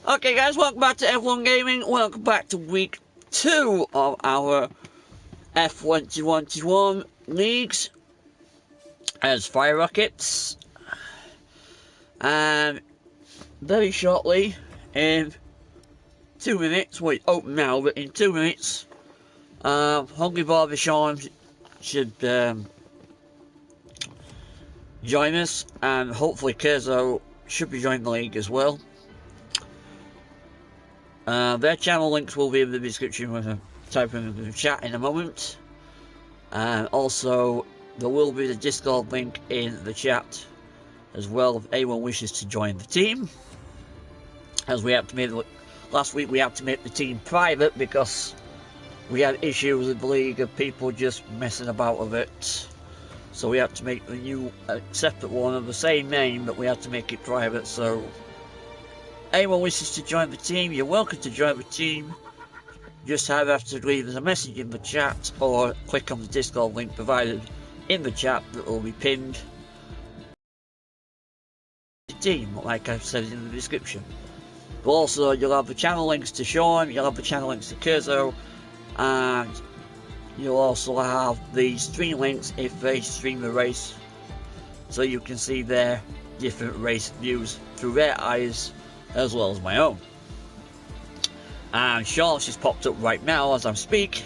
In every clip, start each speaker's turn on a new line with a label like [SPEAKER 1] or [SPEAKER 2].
[SPEAKER 1] Okay guys, welcome back to F1 Gaming, welcome back to week 2 of our F1 2021 leagues as Firerockets. And very shortly, in 2 minutes, well it's open now, but in 2 minutes, Hungry Barbie Sean should join us, and hopefully KERRZO should be joining the league as well. Their channel links will be in the description when I type in the chat in a moment. And also, there will be the Discord link in the chat as well if anyone wishes to join the team. As we have to make last week, we had to make the team private because we had issues with the league of people just messing about with it. So we had to make the new separate one of the same name, but we had to make it private. So anyone wishes to join the team, you're welcome to join the team. Just have to leave us a message in the chat or click on the Discord link provided in the chat that will be pinned. The team, like I've said in the description. But also, you'll have the channel links to Sean, you'll have the channel links to KERRZO, and you'll also have the stream links if they stream the race, so you can see their different race views through their eyes as well as my own. And Sean's just popped up right now as I speak.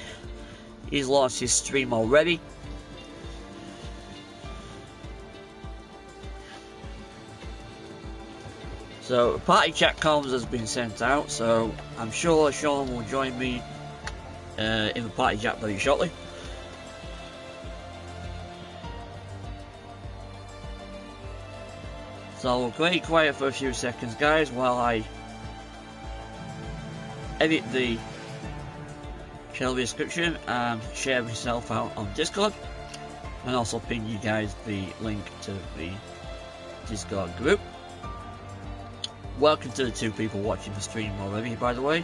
[SPEAKER 1] He's launched his stream already. So party chat comms has been sent out, so I'm sure Sean will join me in the party chat very shortly. So we'll be quiet for a few seconds, guys, while I edit the channel description and share myself out on Discord, and also ping you guys the link to the Discord group. Welcome to the 2 people watching the stream already, by the way.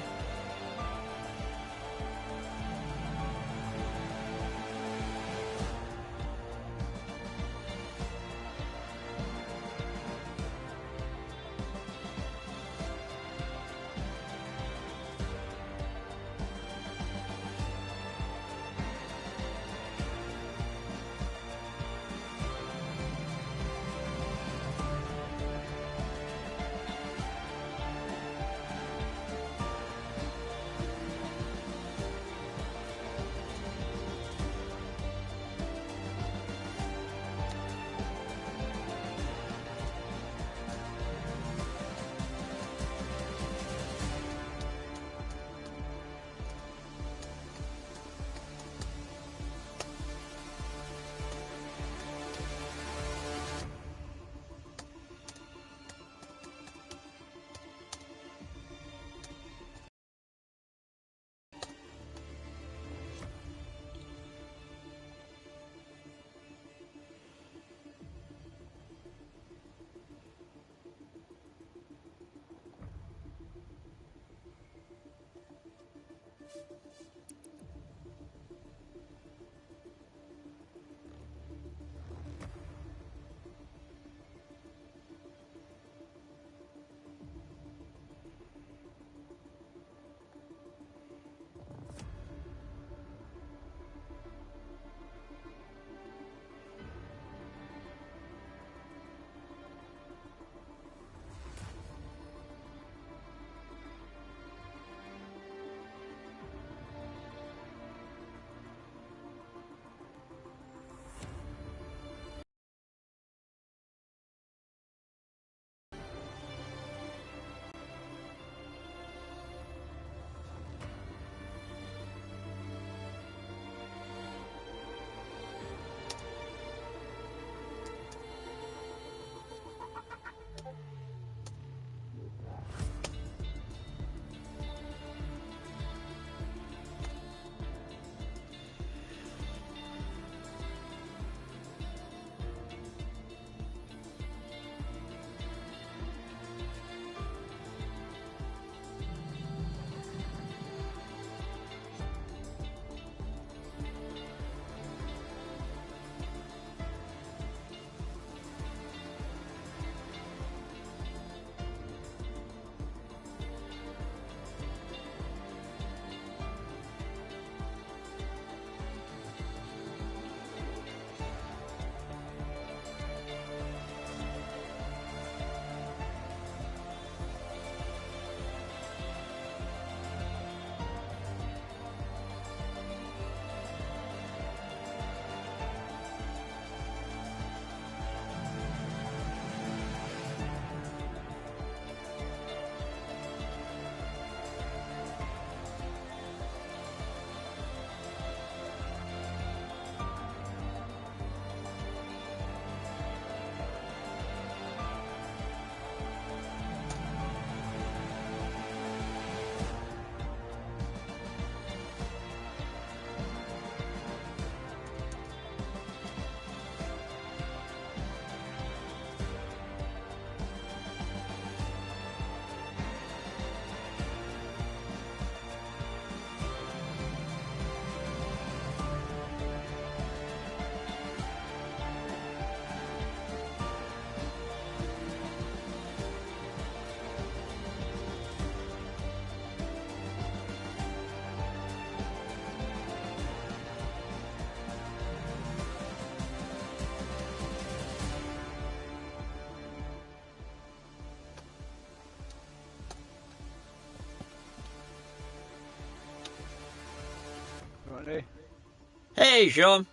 [SPEAKER 1] Hey, Sean.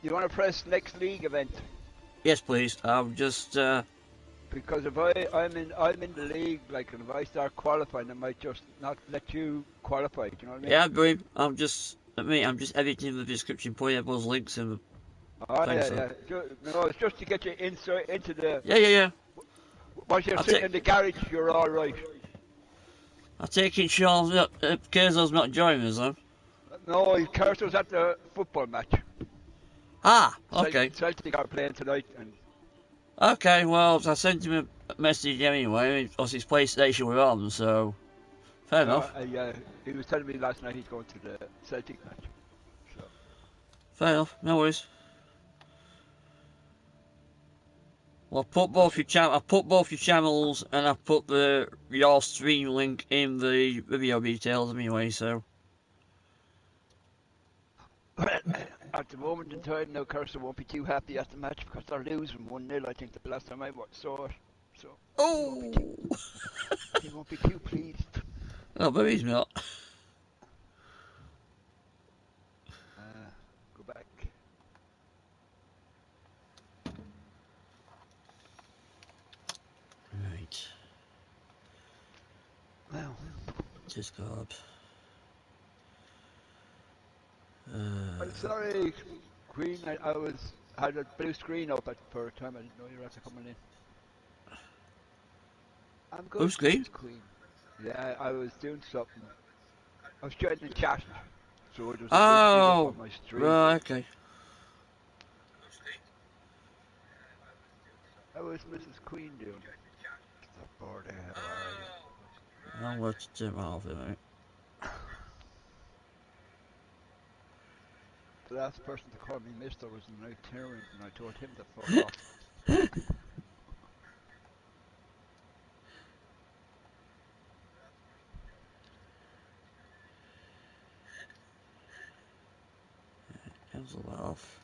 [SPEAKER 2] You want to press next league event?
[SPEAKER 1] Yes, please. I'm just.
[SPEAKER 2] Because if I'm in the league, like, and if I start qualifying, I might just not let you qualify. Do you know what I mean?
[SPEAKER 1] Yeah, Green. I'm just editing the description, putting those links in the
[SPEAKER 2] Oh
[SPEAKER 1] thing. So.
[SPEAKER 2] yeah. No, it's just to get you inside into the.
[SPEAKER 1] Yeah.
[SPEAKER 2] Once you're sitting in the garage, you're all right.
[SPEAKER 1] I take it Sean's not. KERRZO's not joining us, then.
[SPEAKER 2] No, KERRZO's at the football match.
[SPEAKER 1] Ah, okay.
[SPEAKER 2] Celtic are playing tonight, and.
[SPEAKER 1] Okay, well, I sent him a message anyway. Because his PlayStation were on, so fair enough.
[SPEAKER 2] He was telling me last night he's going to the Celtic match. So.
[SPEAKER 1] Fair enough. No worries. Well, I put both your channels, and I put your stream link in the video details anyway. So.
[SPEAKER 2] At the moment in time, now KERRZO won't be too happy at the match because they're losing 1-0. I think the last time I saw it. So he won't be too pleased.
[SPEAKER 1] Oh, but he's not.
[SPEAKER 2] Go back.
[SPEAKER 1] Right.
[SPEAKER 2] Now.
[SPEAKER 1] Discord.
[SPEAKER 2] I'm sorry, Queen. I had a blue screen up for a time. I didn't know you were after coming in. I'm good.
[SPEAKER 1] Blue screen?
[SPEAKER 2] Queen. Yeah, I was doing something. I was trying to chat, so there was a blue screen up on my stream.
[SPEAKER 1] Right, okay.
[SPEAKER 2] How was Mrs. Queen doing? Stop bored of her.
[SPEAKER 1] I'll let you turn off it, mate.
[SPEAKER 2] The last person to call me Mister was an itinerant, and I told him to fuck off.
[SPEAKER 1] Cancel that off.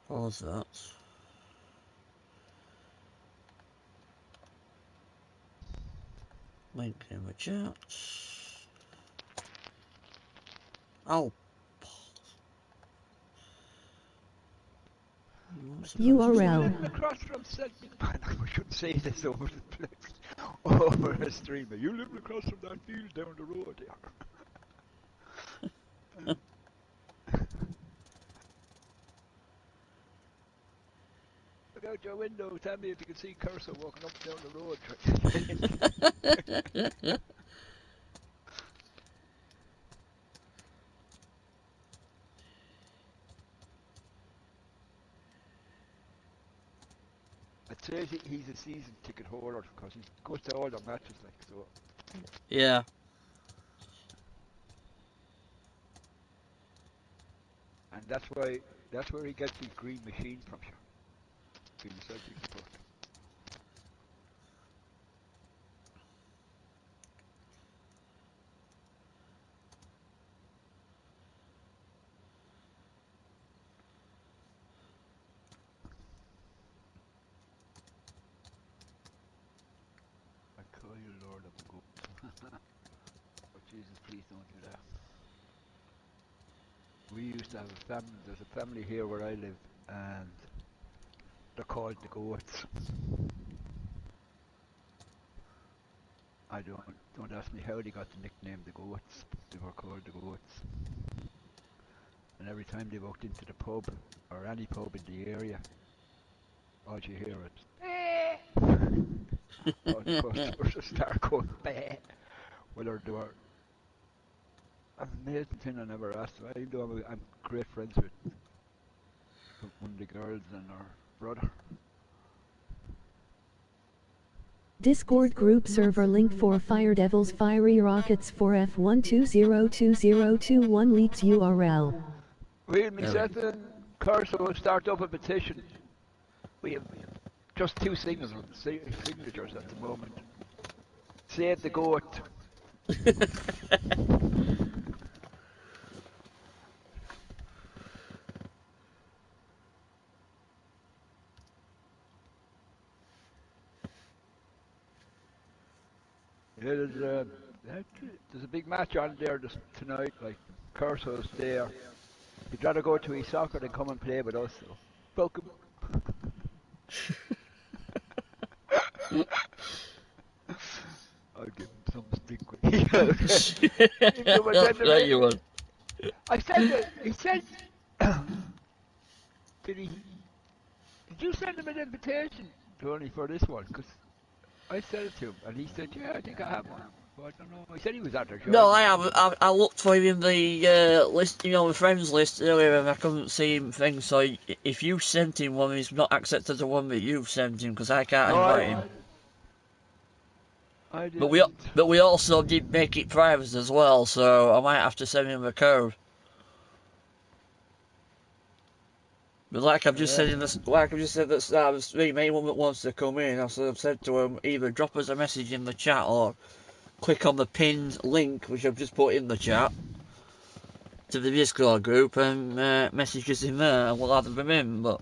[SPEAKER 1] Pause that. Link in the chat. Oh.
[SPEAKER 3] URL.
[SPEAKER 2] Across from Celtic. I shouldn't say this over the place. Over a stream. You live across from that field down the road there. Look out your window. Tell me if you can see KERRZO walking up and down the road. I'd say he's a season ticket holder because he goes to all the matches, like, so.
[SPEAKER 1] Yeah.
[SPEAKER 2] And that's where he gets his green machine from, sure. Being a Celtic supporter. I call you Lord of the Goat. Oh Jesus, please don't do that. We used to have a family, there's a family here where I live, and they're called the Goats. I don't ask me how they got the nickname the Goats. They were called the Goats. And every time they walked into the pub, or any pub in the area, all you hear is all the customers just start going bah. Whether they were an amazing thing I never asked them. Even though I'm great friends with one of the girls and her brother.
[SPEAKER 3] Discord group server link for Fire Devils Firerockets for F12020221 leaks URL.
[SPEAKER 2] We and myself and KERRZO will start up a petition. We have just 2 signatures at the moment. Save the goat. Yeah, there's a big match on there tonight. Like KERRZO's there. He'd rather go to his soccer than come and play with us. So, welcome. I'll give him some stick with Even though I
[SPEAKER 1] Oh,
[SPEAKER 2] said to
[SPEAKER 1] there
[SPEAKER 2] me,
[SPEAKER 1] you were.
[SPEAKER 2] I said that he said, did he? Did you send him an invitation, Tony, for this one? Because I said it to him, and he said, yeah, I think I have one. But I don't know. He said he was after
[SPEAKER 1] No,
[SPEAKER 2] joining
[SPEAKER 1] I
[SPEAKER 2] me.
[SPEAKER 1] haven't. I looked for him in the list, the friends list earlier, and I couldn't see him thing. So if you sent him one, he's not accepted the one that you've sent him because I can't
[SPEAKER 2] No,
[SPEAKER 1] invite him.
[SPEAKER 2] I
[SPEAKER 1] But
[SPEAKER 2] didn't.
[SPEAKER 1] we also did make it private as well, so I might have to send him a code. But like I've just said at the start of the stream, anyone that wants to come in, I've said to him, either drop us a message in the chat or click on the pinned link, which I've just put in the chat, to the Discord group and message us in there, and we'll add them in. But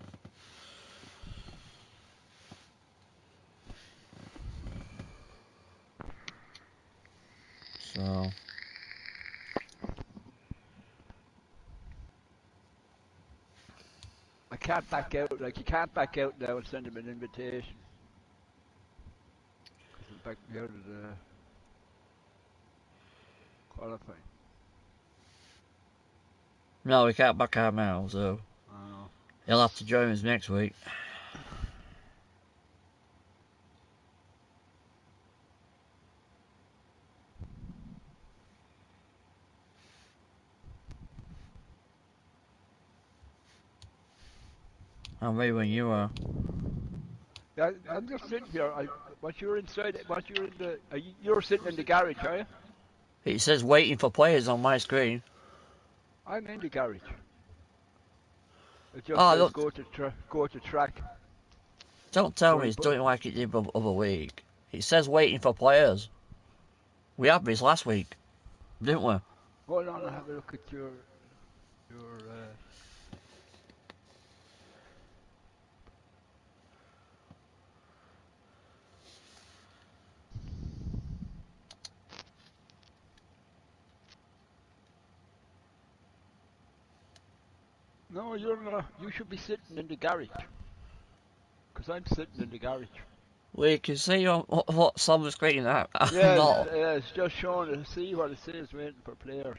[SPEAKER 1] so
[SPEAKER 2] I can't back out. Like, you can't back out now and send him an invitation. Because he'll back me out of the qualifying.
[SPEAKER 1] no, we can't back out now, so
[SPEAKER 2] Oh.
[SPEAKER 1] he'll have to join us next week. I'm ready when you are.
[SPEAKER 2] Yeah, I'm just sitting here. Once you're inside, you're sitting in the garage, are you?
[SPEAKER 1] It says waiting for players on my screen.
[SPEAKER 2] I'm in the garage. It just
[SPEAKER 1] Oh,
[SPEAKER 2] says
[SPEAKER 1] look,
[SPEAKER 2] go to track.
[SPEAKER 1] don't tell me
[SPEAKER 2] Sorry,
[SPEAKER 1] it's
[SPEAKER 2] but
[SPEAKER 1] doing like it did the other week. It says waiting for players. We had this last week, didn't we?
[SPEAKER 2] hold on, I'll have a look at your. No, you're not. You should be sitting in the garage. Because I'm sitting in the garage.
[SPEAKER 1] We can see on what's on the screen. I'm
[SPEAKER 2] Yeah,
[SPEAKER 1] not.
[SPEAKER 2] it's just showing to see what it says waiting for players.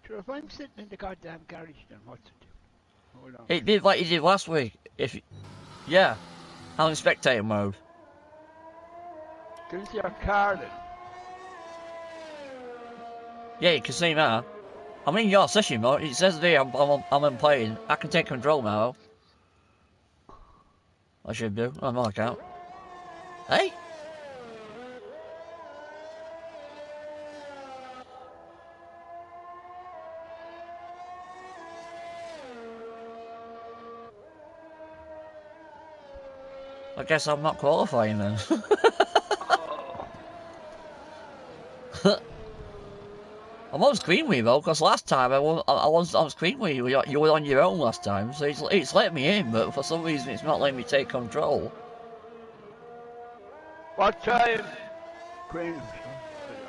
[SPEAKER 2] Sure, if I'm sitting in the goddamn garage, then what's it do? Hold on.
[SPEAKER 1] It did like it did last week. Yeah, I'm in spectator mode.
[SPEAKER 2] Can you see our car then?
[SPEAKER 1] Yeah, you can see now. I'm in your session mode. It says there I'm in playing. I can take control now. I should do on my account. Hey? I guess I'm not qualifying then. I'm on screen with you though, because last time I was on screen with you. You were on your own last time, so it's let me in, but for some reason it's not letting me take control.
[SPEAKER 2] What time? Queen.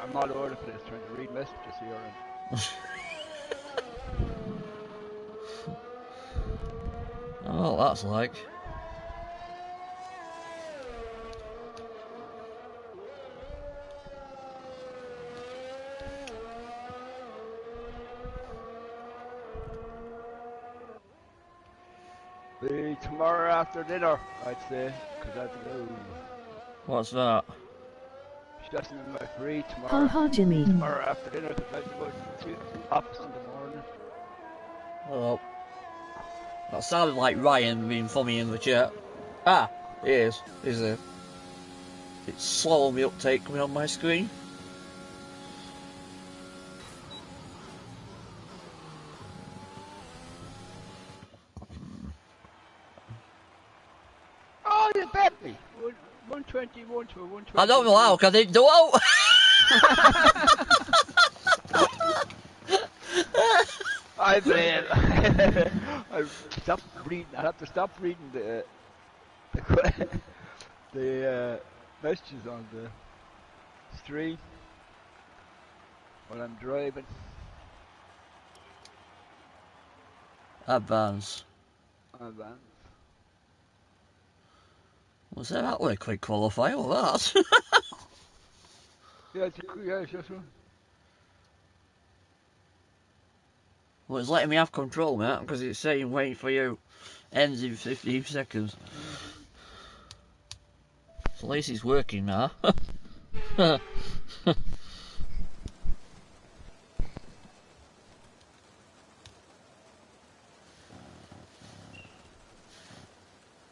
[SPEAKER 2] I'm all over the place trying to read messages here.
[SPEAKER 1] Oh, that's like.
[SPEAKER 2] Be tomorrow after dinner, I'd say, because I have to go.
[SPEAKER 1] What's that?
[SPEAKER 2] Just in my free tomorrow.
[SPEAKER 3] Ha ha, Jimmy.
[SPEAKER 2] Tomorrow after dinner, because I have to go to the office in the morning.
[SPEAKER 1] Hello. That sounded like Ryan being funny in the chat. Ah, he is. He's there. It's slow on the uptake coming on my screen.
[SPEAKER 2] Oh, you bet me! 121 to 120.
[SPEAKER 1] I don't know how, because I didn't do it.
[SPEAKER 2] I bet. I stopped reading. I have to stop reading the messages on the stream while I'm driving.
[SPEAKER 1] Advance.
[SPEAKER 2] Advance.
[SPEAKER 1] Was that like a quick qualifier or that?
[SPEAKER 2] Yeah, it's just one.
[SPEAKER 1] Well, it's letting me have control, mate, because it's saying wait for you. Ends in 15 seconds. So at least it's working now.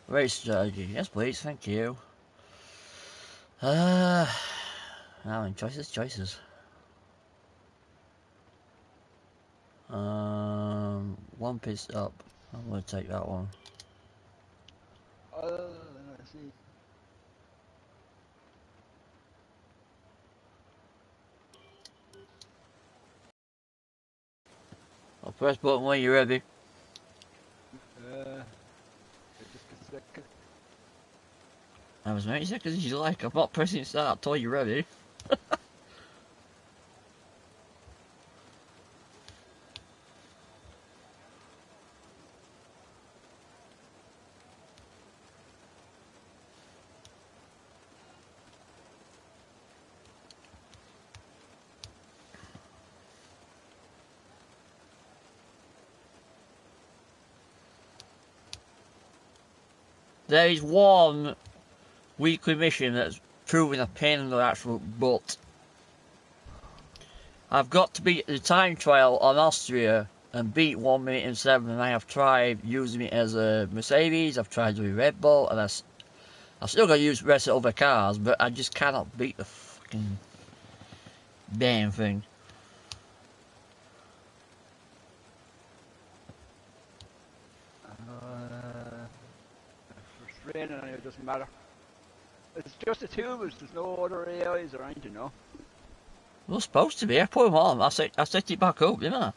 [SPEAKER 1] Race strategy. Yes, please. Thank you. Now in choices. One pit stop. I'm gonna take that one.
[SPEAKER 2] Let's see.
[SPEAKER 1] I'll press button when you're ready.
[SPEAKER 2] Just a second.
[SPEAKER 1] Have as many seconds as you like. I'm not pressing start until you're ready. There is one weekly mission that's proving a pain in the actual butt. I've got to beat the time trial on Austria and beat 1 minute and 7, and I have tried using it as a Mercedes, I've tried doing Red Bull, and I've still got to use the rest of other cars, but I just cannot beat the fucking damn thing.
[SPEAKER 2] If it's raining, it doesn't matter. It's just the two of us. There's no other AIs or anything, no?
[SPEAKER 1] Well, supposed to be. I put them on. I set it back up, didn't I?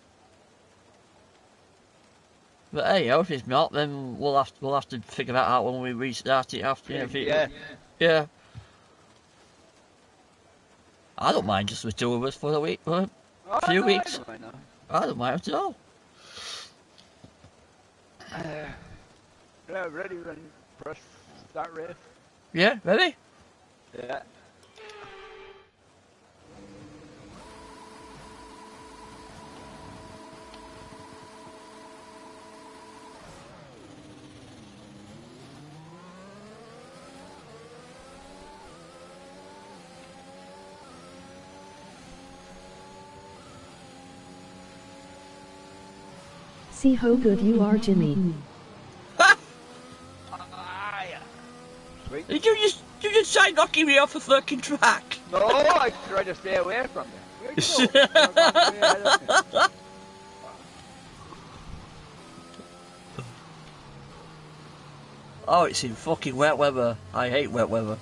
[SPEAKER 1] But hey, if it's not, then we'll have to figure that out when we restart it after. Yeah. I don't mind just the two of us for a week, for a few weeks. I don't mind at all.
[SPEAKER 2] Yeah, ready when press start race.
[SPEAKER 1] Yeah, ready?
[SPEAKER 2] Yeah.
[SPEAKER 3] See how good you are, Jimmy.
[SPEAKER 2] Sweet.
[SPEAKER 1] Did you just try knocking me off the fucking track?
[SPEAKER 2] No, I try to stay away from it. Where'd you go?
[SPEAKER 1] Oh, it's in fucking wet weather. I hate wet weather.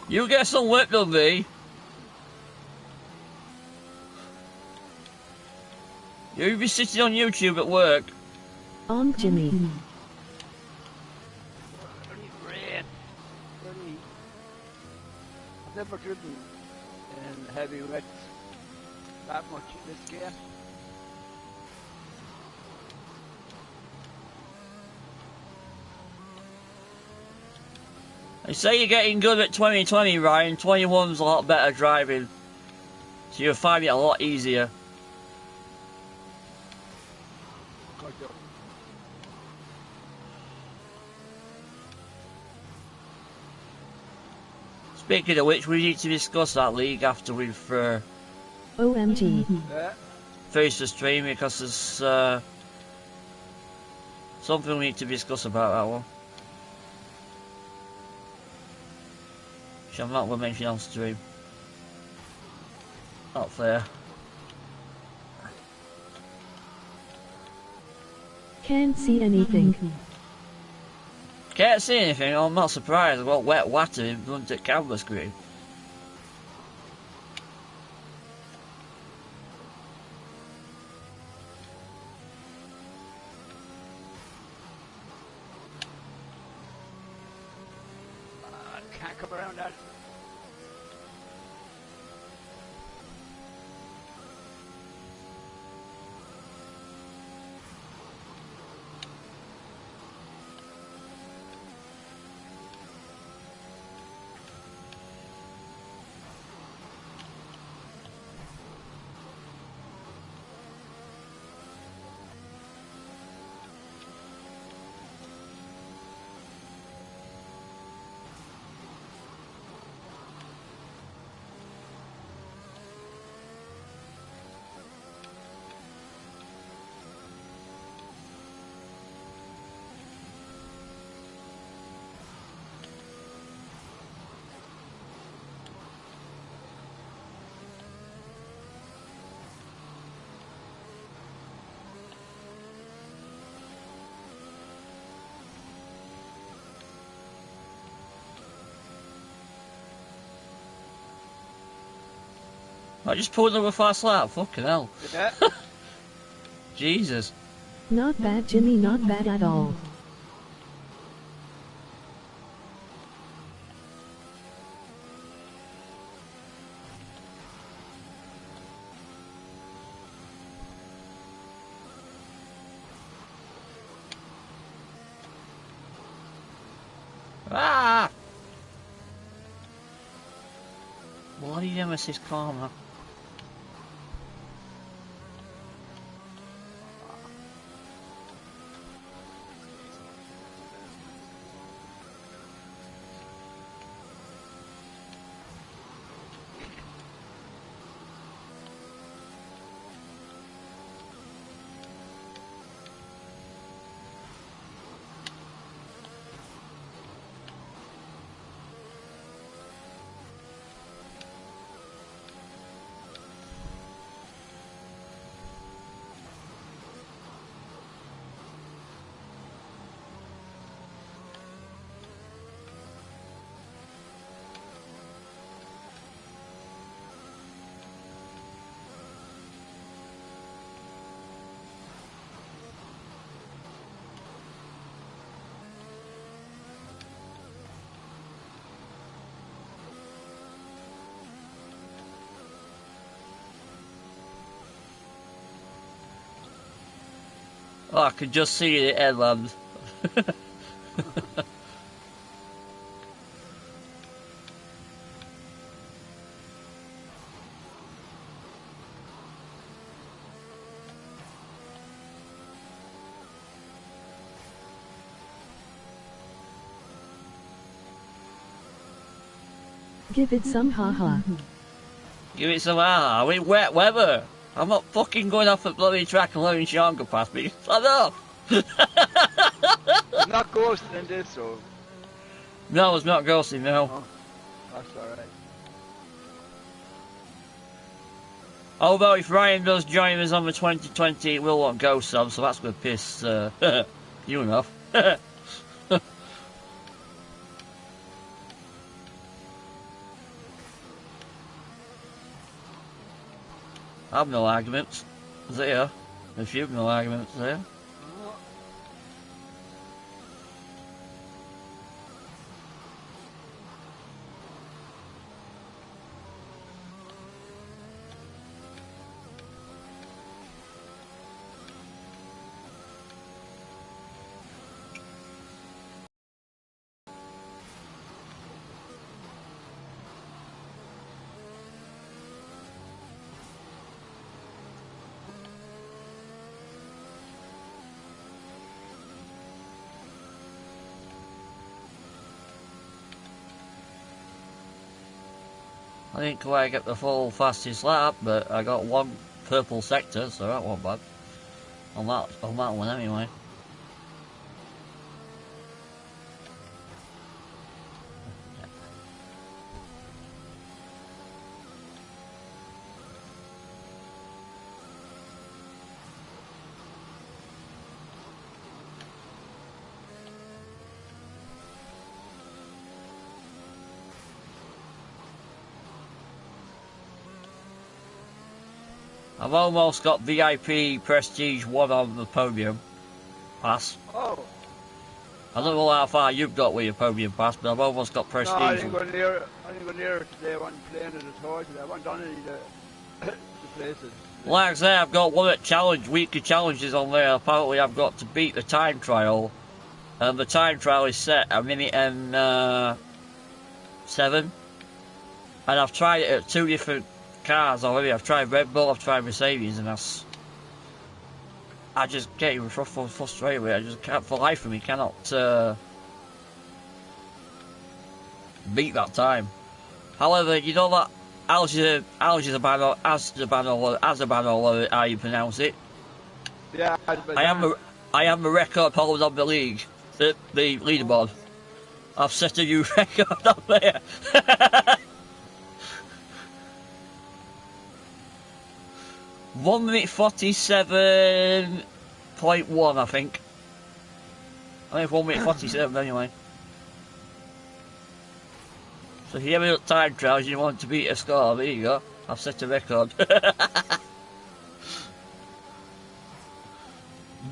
[SPEAKER 1] You get some work done, V. You'll be sitting on YouTube at work.
[SPEAKER 3] On Jimmy.
[SPEAKER 2] Rain. I've never driven in heavy wet that much in this game.
[SPEAKER 1] They say you're getting good at 2020, Ryan. 21's a lot better driving. So you'll find it a lot easier. Speaking of which, we need to discuss that league after we've
[SPEAKER 3] OMG.
[SPEAKER 1] finished the stream, because there's something we need to discuss about that one. Which I'm not going to mention on stream. Not fair.
[SPEAKER 3] Can't see anything.
[SPEAKER 1] Can't see anything. I'm not surprised. I've got wet water in front of the camera screen.
[SPEAKER 2] can't come around that.
[SPEAKER 1] I just pulled over fast lap, fucking hell.
[SPEAKER 2] Yeah.
[SPEAKER 1] Jesus.
[SPEAKER 3] Not bad, Jimmy, not bad at all.
[SPEAKER 1] Ah! Bloody nemesis karma. Oh, I could just see the headland.
[SPEAKER 3] Give it some haha.
[SPEAKER 1] Give it some ah, with wet weather. I'm not fucking going off the bloody track and letting Sean go past me. Shut up!
[SPEAKER 2] He's not ghosting in this, so.
[SPEAKER 1] No, it's not ghosting, no.
[SPEAKER 2] Oh, that's alright.
[SPEAKER 1] Although if Ryan does join us on the 2020, it will want ghost sub, so that's going to piss you enough. I've no arguments there. If you've no arguments there. I didn't quite get the full fastest lap, but I got one purple sector, so that wasn't bad. On that one anyway. I've almost got VIP Prestige 1 on the podium. Pass.
[SPEAKER 2] Oh.
[SPEAKER 1] I don't know how far you've got with your podium pass, but I've almost got prestige.
[SPEAKER 2] No, I didn't go near it. I didn't go near it today. I wasn't playing it at all today. I wasn't on any of the places.
[SPEAKER 1] Like I say, I've got one at weekly challenges on there. Apparently, I've got to beat the time trial, and the time trial is set a minute and 7. And I've tried it at 2 different cars already. I've tried Red Bull, I've tried Mercedes, and I just get even frustrated with it. I just can't, for life of me, cannot beat that time. However, you know that Algebano, how you pronounce it.
[SPEAKER 2] Yeah,
[SPEAKER 1] I am the record holder of the league, the leaderboard. I've set a new record up there. 1 minute 47.1, I think. I think 1 minute 47 anyway. So if you ever got time trials, you want to beat a score, there you go. I've set a record.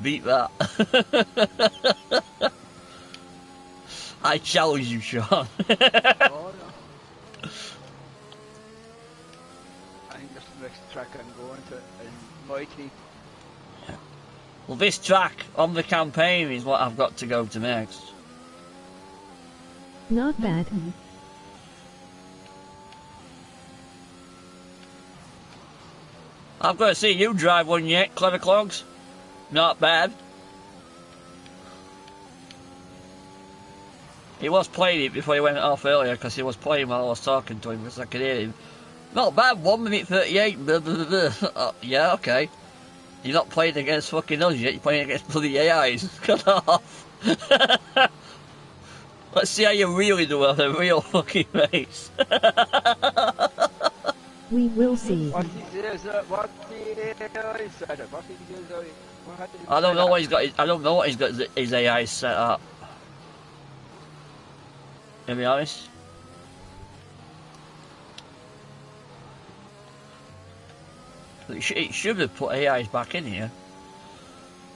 [SPEAKER 1] Beat that. I challenge you, Sean.
[SPEAKER 2] Oh, no. I think that's the next track I'm going to in my team.
[SPEAKER 1] Well, this track on the campaign is what I've got to go to next.
[SPEAKER 3] Not bad.
[SPEAKER 1] I've got to see you drive one yet, Clever Clogs. Not bad. He was playing it before he went off earlier, because he was playing while I was talking to him, because I could hear him. Not bad, 1 minute 38. Blah, blah, blah, blah. Yeah, okay. You're not playing against fucking us yet, you're playing against bloody AIs. Cut off. Let's see how you really do at a real fucking race.
[SPEAKER 3] We will see.
[SPEAKER 1] I don't know what he's got. I don't know what he's got his AI set up. To be honest. It should have put AIs back in here,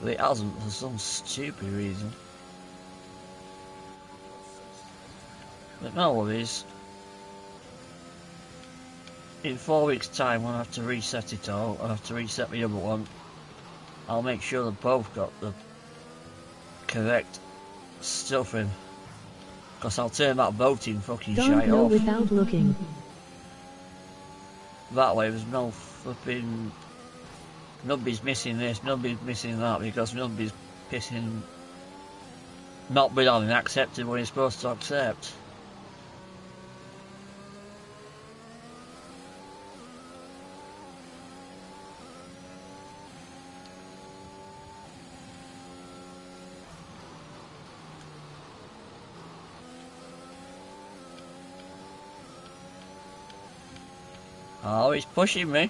[SPEAKER 1] but it hasn't for some stupid reason. But no worries. In 4 weeks' time, when I have to reset it all, I have to reset the other one. I'll make sure they've both got the correct stuff in. Because I'll turn that voting fucking
[SPEAKER 3] Don't
[SPEAKER 1] shite
[SPEAKER 3] know
[SPEAKER 1] off.
[SPEAKER 3] without looking.
[SPEAKER 1] That way there's no flipping... Nobody's missing this, nobody's missing that, because nobody's pissing... Not been on and accepted what he's supposed to accept. Oh, he's pushing me.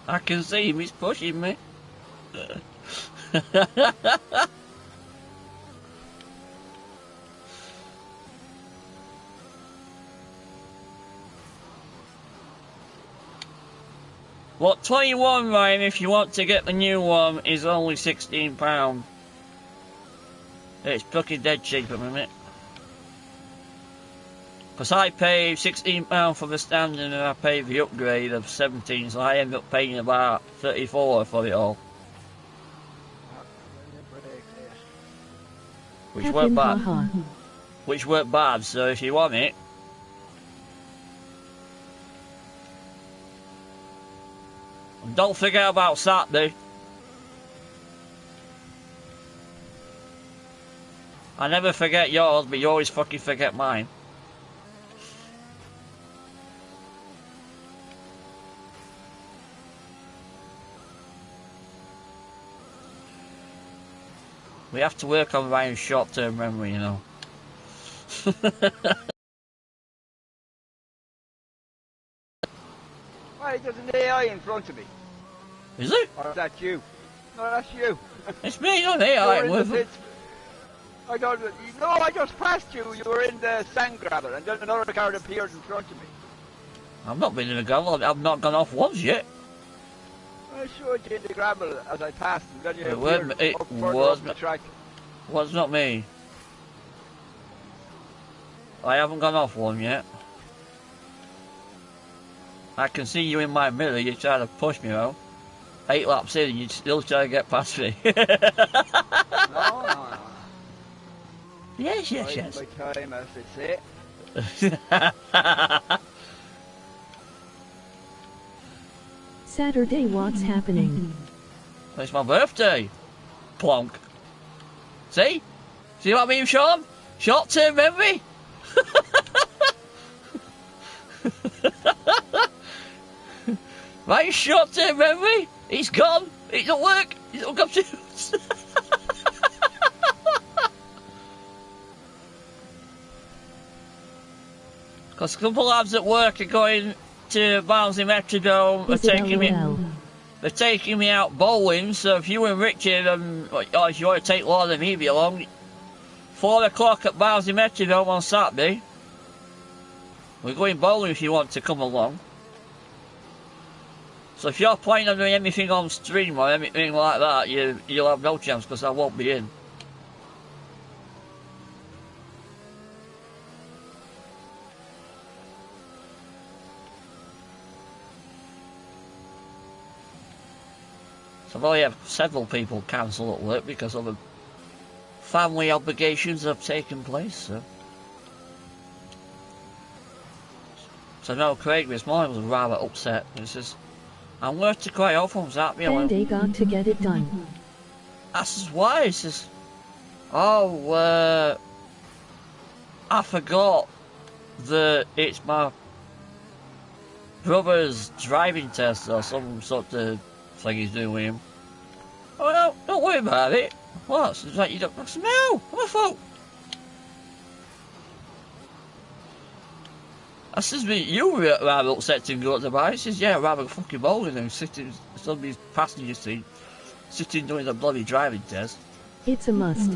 [SPEAKER 1] I can see him, he's pushing me. What, 21, Ryan, if you want to get the new one, is only £16. It's fucking dead cheap at the minute. Because I paid £16 for the standard and I paid the upgrade of 17, so I ended up paying about 34 for it all. Which weren't bad. Which weren't bad, so if you want it. And don't forget about Saturday. I never forget yours, but you always fucking forget mine. We have to work on Ryan's short-term memory, you know.
[SPEAKER 2] Why, there's an AI in front of me.
[SPEAKER 1] Is it?
[SPEAKER 2] Or is that you? No, that's you.
[SPEAKER 1] It's me, not AI.
[SPEAKER 2] I don't know. I just passed you. You were in the sand grabber, and then another car appeared in front of me.
[SPEAKER 1] I've not been in a gravel. I've not gone off once yet.
[SPEAKER 2] I showed you in the gravel as I passed, and then you
[SPEAKER 1] It was not
[SPEAKER 2] the track.
[SPEAKER 1] Was not me. I haven't gone off one yet. I can see you in my mirror, you're trying to push me out. 8 laps in and you're still trying to get past me.
[SPEAKER 2] No.
[SPEAKER 1] Yes, yes,
[SPEAKER 2] Biding
[SPEAKER 1] yes.
[SPEAKER 2] my time, as they say.
[SPEAKER 3] Saturday, what's happening?
[SPEAKER 1] It's my birthday. Plonk. See? See what I mean, Sean? Short-term memory. My short-term memory. It's gone. It don't work. It don't come to. Because a couple of lads at work are going to Barnsley Metrodome. They're taking me out bowling. So if you and Richard or if you want to take Lord and Evie along, 4 o'clock at Barnsley Metrodome on Saturday. We're going bowling if you want to come along. So if you're planning on doing anything on stream or anything like that, you'll have no chance because I won't be in. So I've already had several people cancel at work because of the family obligations that have taken place. So no, Craig this morning was rather upset. He says, I'm working quite often, Saturday.
[SPEAKER 3] They got to get it done.
[SPEAKER 1] I says, why? He says, oh, I forgot that it's my brother's driving test or some sort of thing he's doing with him. Oh, no, don't worry about it. What? It's like you don't. I said, no, my fault. I says, but you were rather upset to go to the bar. He says, yeah, rather fucking bowling and sitting, somebody's passenger seat, sitting doing the bloody driving test.
[SPEAKER 3] It's a must.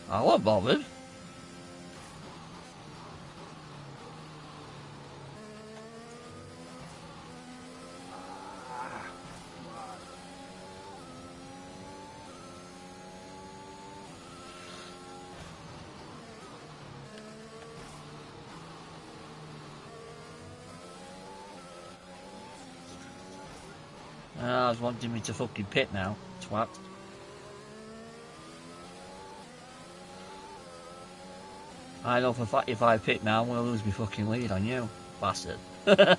[SPEAKER 1] I wasn't bothered. I was wanting me to fucking pit now, twat. I know for a fact if I pit now, I'm going to lose my fucking lead on you, bastard. I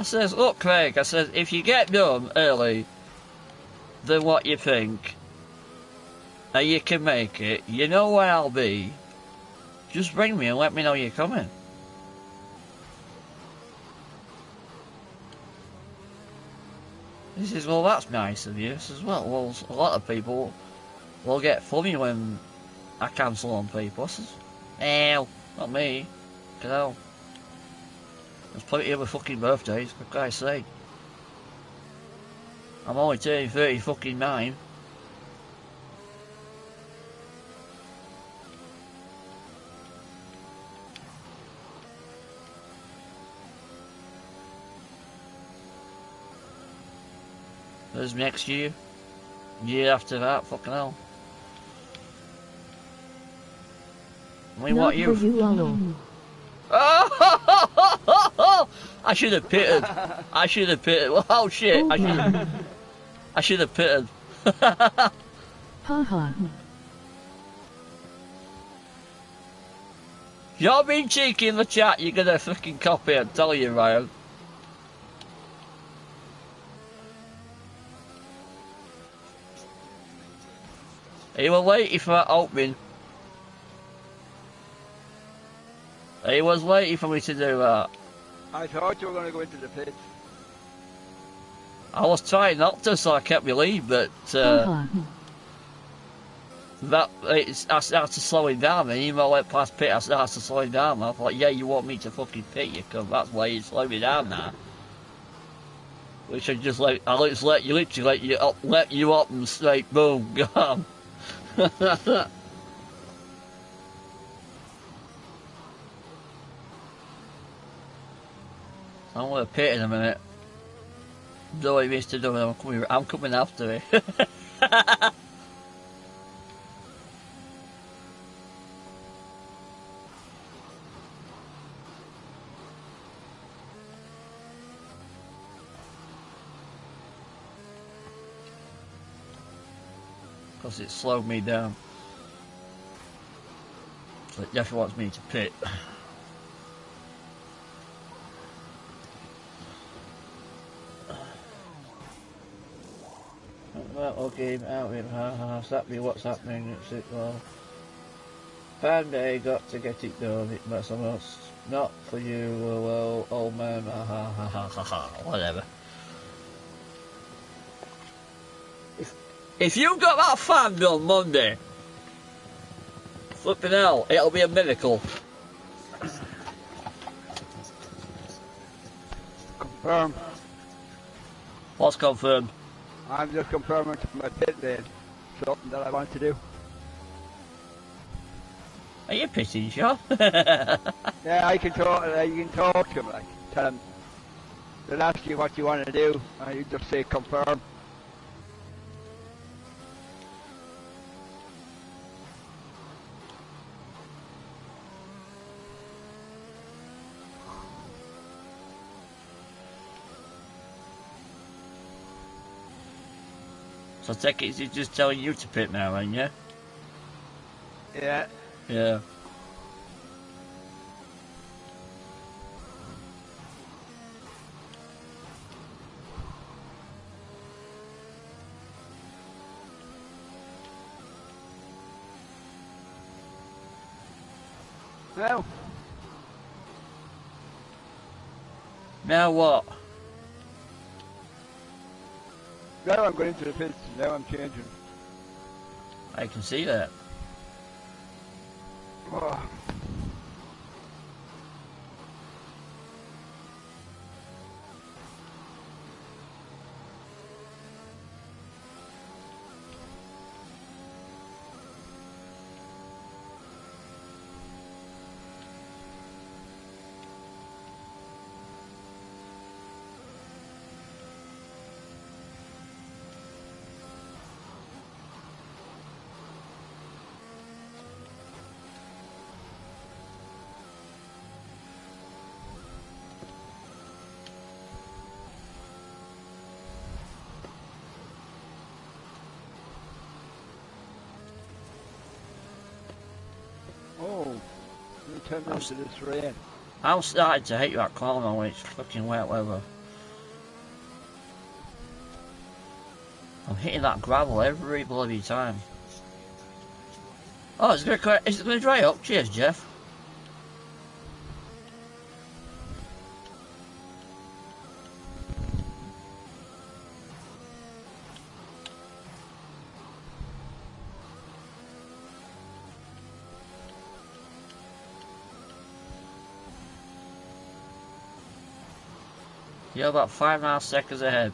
[SPEAKER 1] says, look Craig, I says, if you get done early than what you think, and you can make it, you know where I'll be, just ring me and let me know you're coming. He says, well, that's nice of you. I says, well, a lot of people will get funny when I cancel on people. I says, no, not me. You know, there's plenty of other fucking birthdays, for Christ's sake. I'm only turning 30 fucking 9. There's next year. Year after that, fucking hell. I mean, what you? Oh! I should have pitted. I should have pitted. Oh shit! I should have pitted.
[SPEAKER 3] Haha.
[SPEAKER 1] You're being cheeky in the chat. You're gonna fucking copy it. Tell you, Ryan. He was waiting for that opening. He was waiting for me to do that.
[SPEAKER 2] I thought you were going to go into the pits.
[SPEAKER 1] I was trying not to, so I kept my lead, but I started to slow him down, and even though I went past pit, I started to slow him down. I thought, yeah, you want me to fucking pit you, because that's why you slow me down now. Which I just let you up and straight, boom, gone. I'm going to pit in a minute. Do what he needs to do, I'm coming after it. Because it slowed me down. So it definitely wants me to pit. Well, okay, out with exactly what's happening. It's it, well. Panda got to get it done. It must not for you, well, old man. Whatever. If you got that fan done Monday, flipping hell, it'll be a miracle.
[SPEAKER 2] Confirmed.
[SPEAKER 1] What's confirmed?
[SPEAKER 2] I'm just confirming to my pit lane. Something that I want to do.
[SPEAKER 1] Are you pitting, sure?
[SPEAKER 2] Yeah, I can talk. You can talk to him. Like, tell him. They'll ask you what you want to do, and you just say confirm.
[SPEAKER 1] So I take it he's just telling you to pit now, ain't you?
[SPEAKER 2] Yeah.
[SPEAKER 1] Yeah.
[SPEAKER 2] Now.
[SPEAKER 1] Now what?
[SPEAKER 2] Now I'm going into the pits. Now I'm changing.
[SPEAKER 1] I can see that.
[SPEAKER 2] Oh. Oh, 10 minutes of this rain.
[SPEAKER 1] I'm starting to hate that corner when it's fucking wet weather. I'm hitting that gravel every bloody time. Oh, is it gonna dry up? Cheers, Jeff. You're about 5.5 seconds ahead.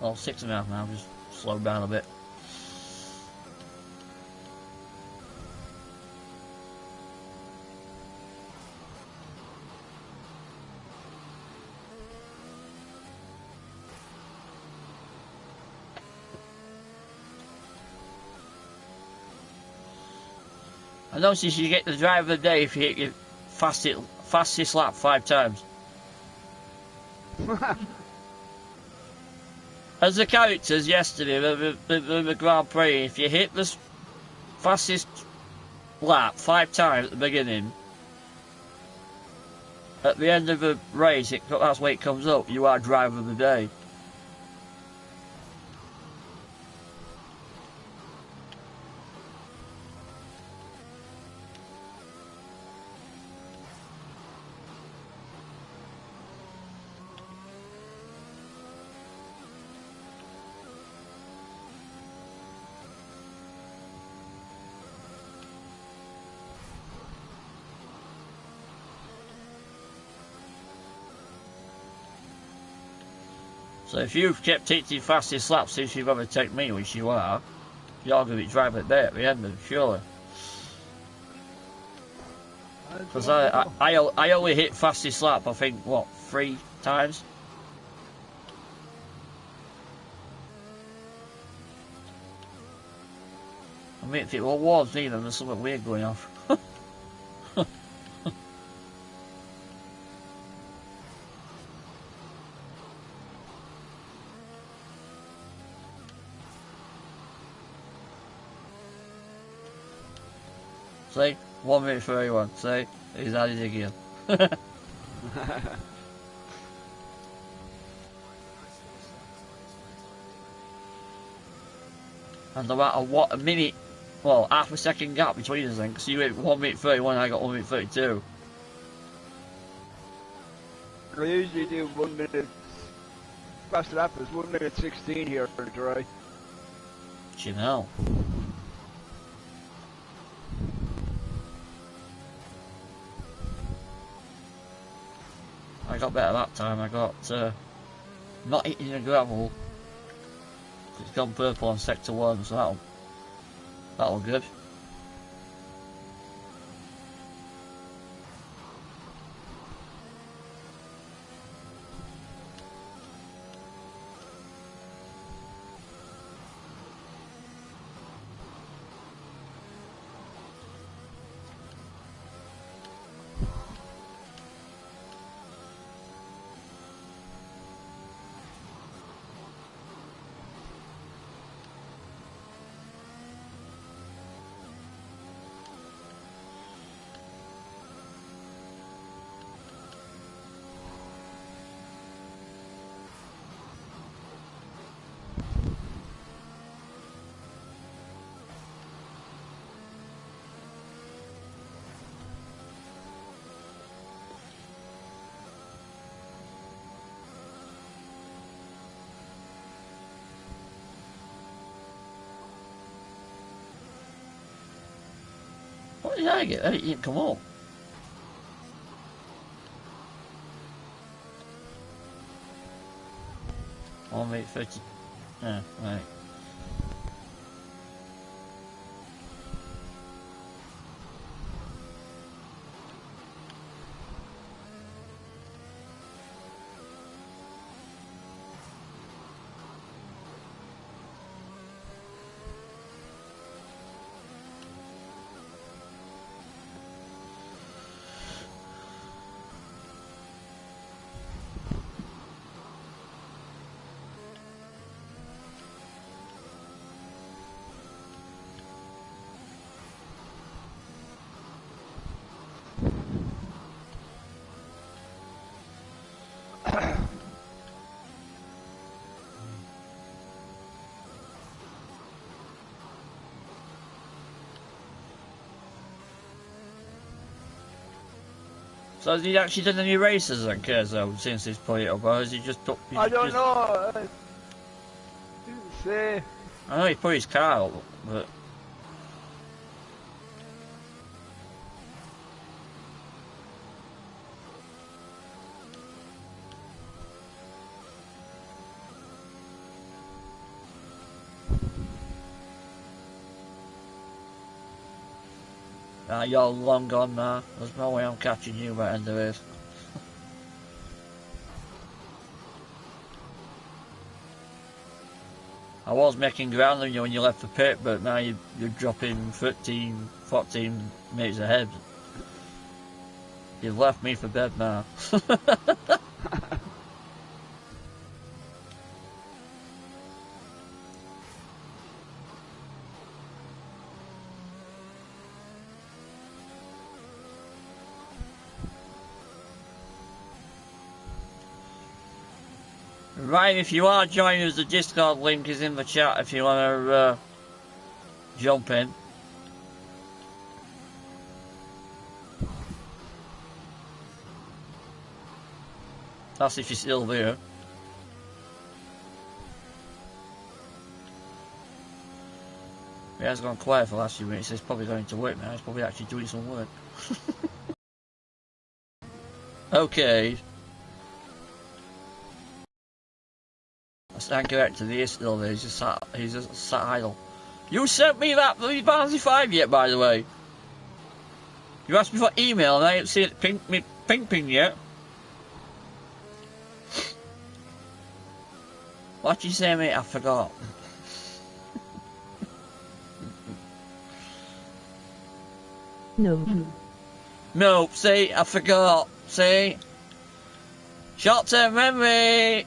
[SPEAKER 1] Well, 6.5 now, just slow down a bit. I noticed you get the drive of the day if you hit your fastest lap 5 times. As the characters yesterday, the Grand Prix, if you hit the fastest lap 5 times at the beginning, at the end of the race, that's where it comes up, you are driver of the day. So if you've kept hitting fastest laps since you've overtaken me, which you are, you're going to be driving there at the end of it, surely. Because I only hit fastest lap, I think, what, 3 times? I mean, if it was me, then there's something weird going off. See? 1 minute 31. See? He's at it again. And no matter what, a minute, well, half a second gap between us then, because you hit 1 minute 31 and I got 1 minute 32.
[SPEAKER 2] I usually do 1 minute, fast lap is 1 minute 16 here for the dry.
[SPEAKER 1] You know. I got better that time. I got not hitting the gravel. It's gone purple on sector 1, so that'll good. What did I get? It didn't come up. Oh, mate, 30. Yeah, right. So has he actually done any races on KERRZO since he's put it up, or has he just put...
[SPEAKER 2] I don't know. Didn't say.
[SPEAKER 1] I know he put his car up, but... You're long gone now. There's no way I'm catching you by the end of this. I was making ground on you when you left the pit, but now you're dropping 13, 14 minutes ahead. You've left me for dead now. Right, if you are joining us, the Discord link is in the chat if you want to jump in. That's if you're still there. He has gone quiet for the last few minutes, he's probably going to work now, he's probably actually doing some work. Okay. I stand corrected, he is still there, he's just sat idle. You sent me that bloody Barnsley 5 yet, by the way? You asked me for email and I ain't seen it ping yet. What you say, mate? I forgot.
[SPEAKER 3] No.
[SPEAKER 1] No, see, I forgot. See? Short-term memory!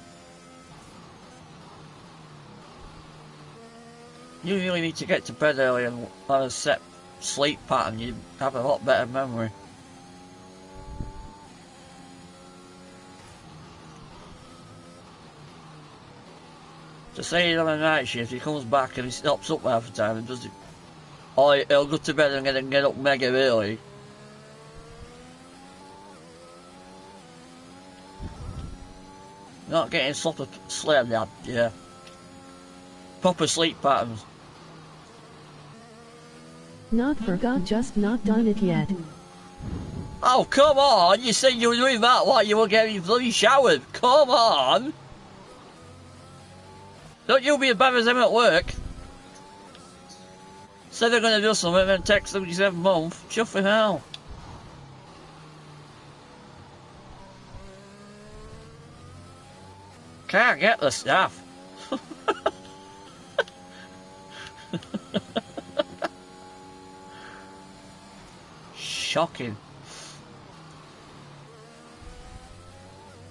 [SPEAKER 1] You really need to get to bed early and have a set sleep pattern. You'd have a lot better memory. To say he's on a night shift, he comes back and he stops up half the time and does it. Or he'll go to bed and get up mega early. Not getting proper sleep, yeah. Proper sleep patterns.
[SPEAKER 3] Not forgot, just not done it yet.
[SPEAKER 1] Oh, come on! You said you were doing that while you were getting bloody showered. Come on! Don't you be as bad as them at work. Said they're going to do something and then text them 7 months. Chuffing hell. Can't get the staff. Shocking.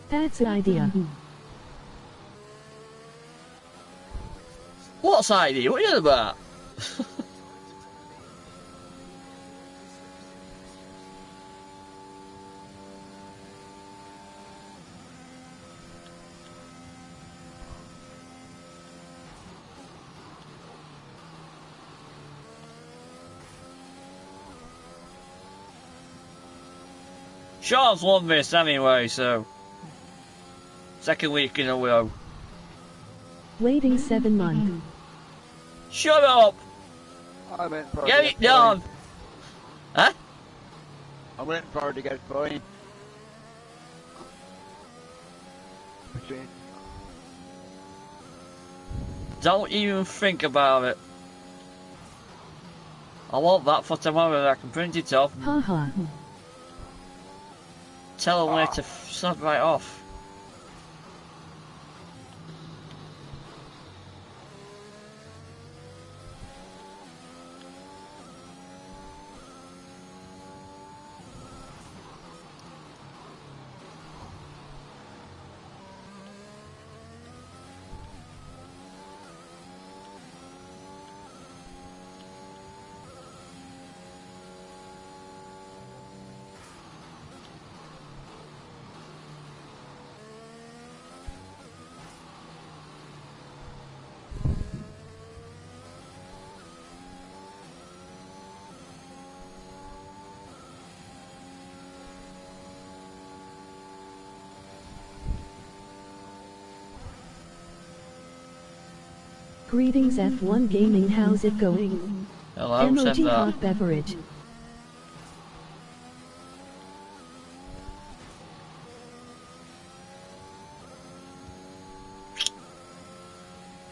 [SPEAKER 3] That's an idea.
[SPEAKER 1] What's idea? What are you about? Sean's won this anyway, so 2nd week in a row.
[SPEAKER 3] Waiting 7 months.
[SPEAKER 1] Shut up!
[SPEAKER 2] I went for
[SPEAKER 1] Get it done! Huh?
[SPEAKER 2] I went for to get fine.
[SPEAKER 1] Don't even think about it. I want that for tomorrow. I can print it off.
[SPEAKER 3] Haha.
[SPEAKER 1] Tell them where to sod right off.
[SPEAKER 3] Greetings F1 Gaming, how's it going?
[SPEAKER 1] Hello,
[SPEAKER 3] MOG hot beverage.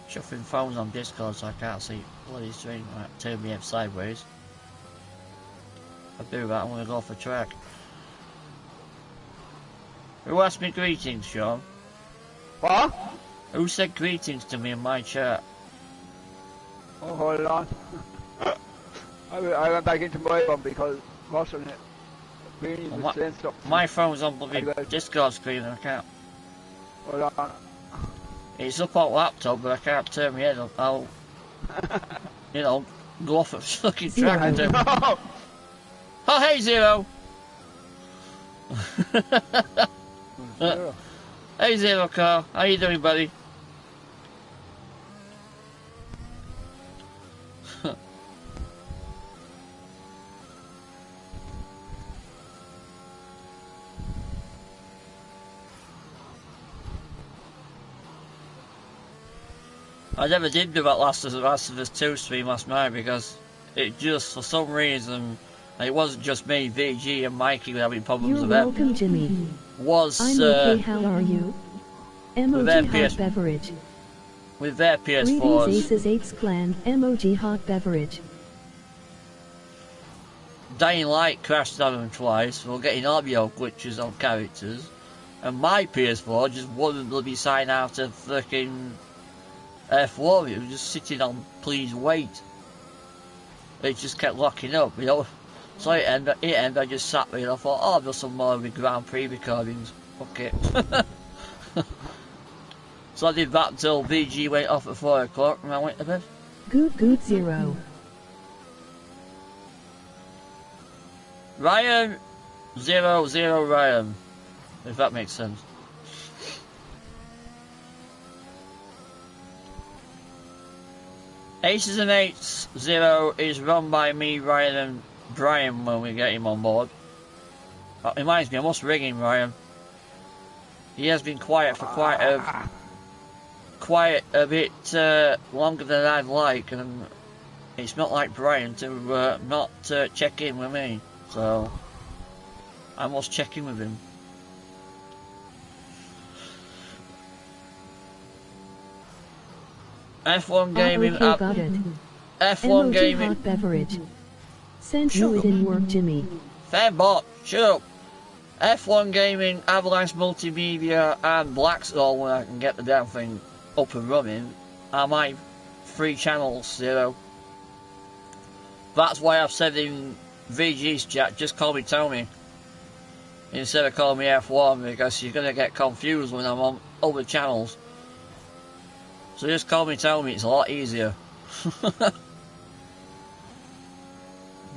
[SPEAKER 1] Shuffling phones on Discord so I can't see bloody stream. Right, turn me head sideways. If I do that, I'm going to go off the track. Who asked me greetings, Sean?
[SPEAKER 2] What?
[SPEAKER 1] Who said greetings to me in my chat?
[SPEAKER 2] Oh, hold on. I went back into my one because watching it. Really was saying stuff.
[SPEAKER 1] My phone's on bloody Discord screen and I can't.
[SPEAKER 2] Hold on.
[SPEAKER 1] It's up on laptop, but I can't turn my head up. I'll, you know, go off a fucking track and do. Oh, hey, Zero!
[SPEAKER 2] Zero.
[SPEAKER 1] Hey, Zero Car. How you doing, buddy? I never did do that Last of Us 2 stream last night because it just, for some reason, and it wasn't just me, VG and Mikey were having problems
[SPEAKER 3] You're
[SPEAKER 1] with
[SPEAKER 3] welcome, Jimmy.
[SPEAKER 1] Was
[SPEAKER 3] I'm okay, how are you? MOG hot beverage.
[SPEAKER 1] With their PS4s.
[SPEAKER 3] Greetings Aces 8's clan, MOG hot beverage.
[SPEAKER 1] Dying Light crashed on them twice. We're getting audio glitches on characters. And my PS4 just wouldn't bloody sign out of fucking F4. It was just sitting on please wait. It just kept locking up, you know. So it ended, I just sat there and I thought, oh, I'll do some more of the Grand Prix recordings. Fuck it. So I did that until VG went off at 4 o'clock and I went to bed.
[SPEAKER 3] Good 0.
[SPEAKER 1] Ryan 0 Ryan. If that makes sense. Aces and Eights 0 is run by me, Ryan and Brian when we get him on board. That reminds me, I must ring him, Ryan. He has been quiet for quite a bit longer than I'd like, and it's not like Brian to not check in with me, so I must check in with him. F1 Gaming
[SPEAKER 3] okay, got it.
[SPEAKER 1] F1
[SPEAKER 3] MOG
[SPEAKER 1] Gaming.
[SPEAKER 3] hot beverage. Send you it in work, Jimmy.
[SPEAKER 1] Fairbot, shut up. F1 Gaming, Avalanche Multimedia, and Blackstone, when I can get the damn thing up and running, are my 3 channels, Zero. That's why I've said in VG's chat, just call me Tony, instead of calling me F1, because you're going to get confused when I'm on other channels. So just call me Tony, it's a lot easier.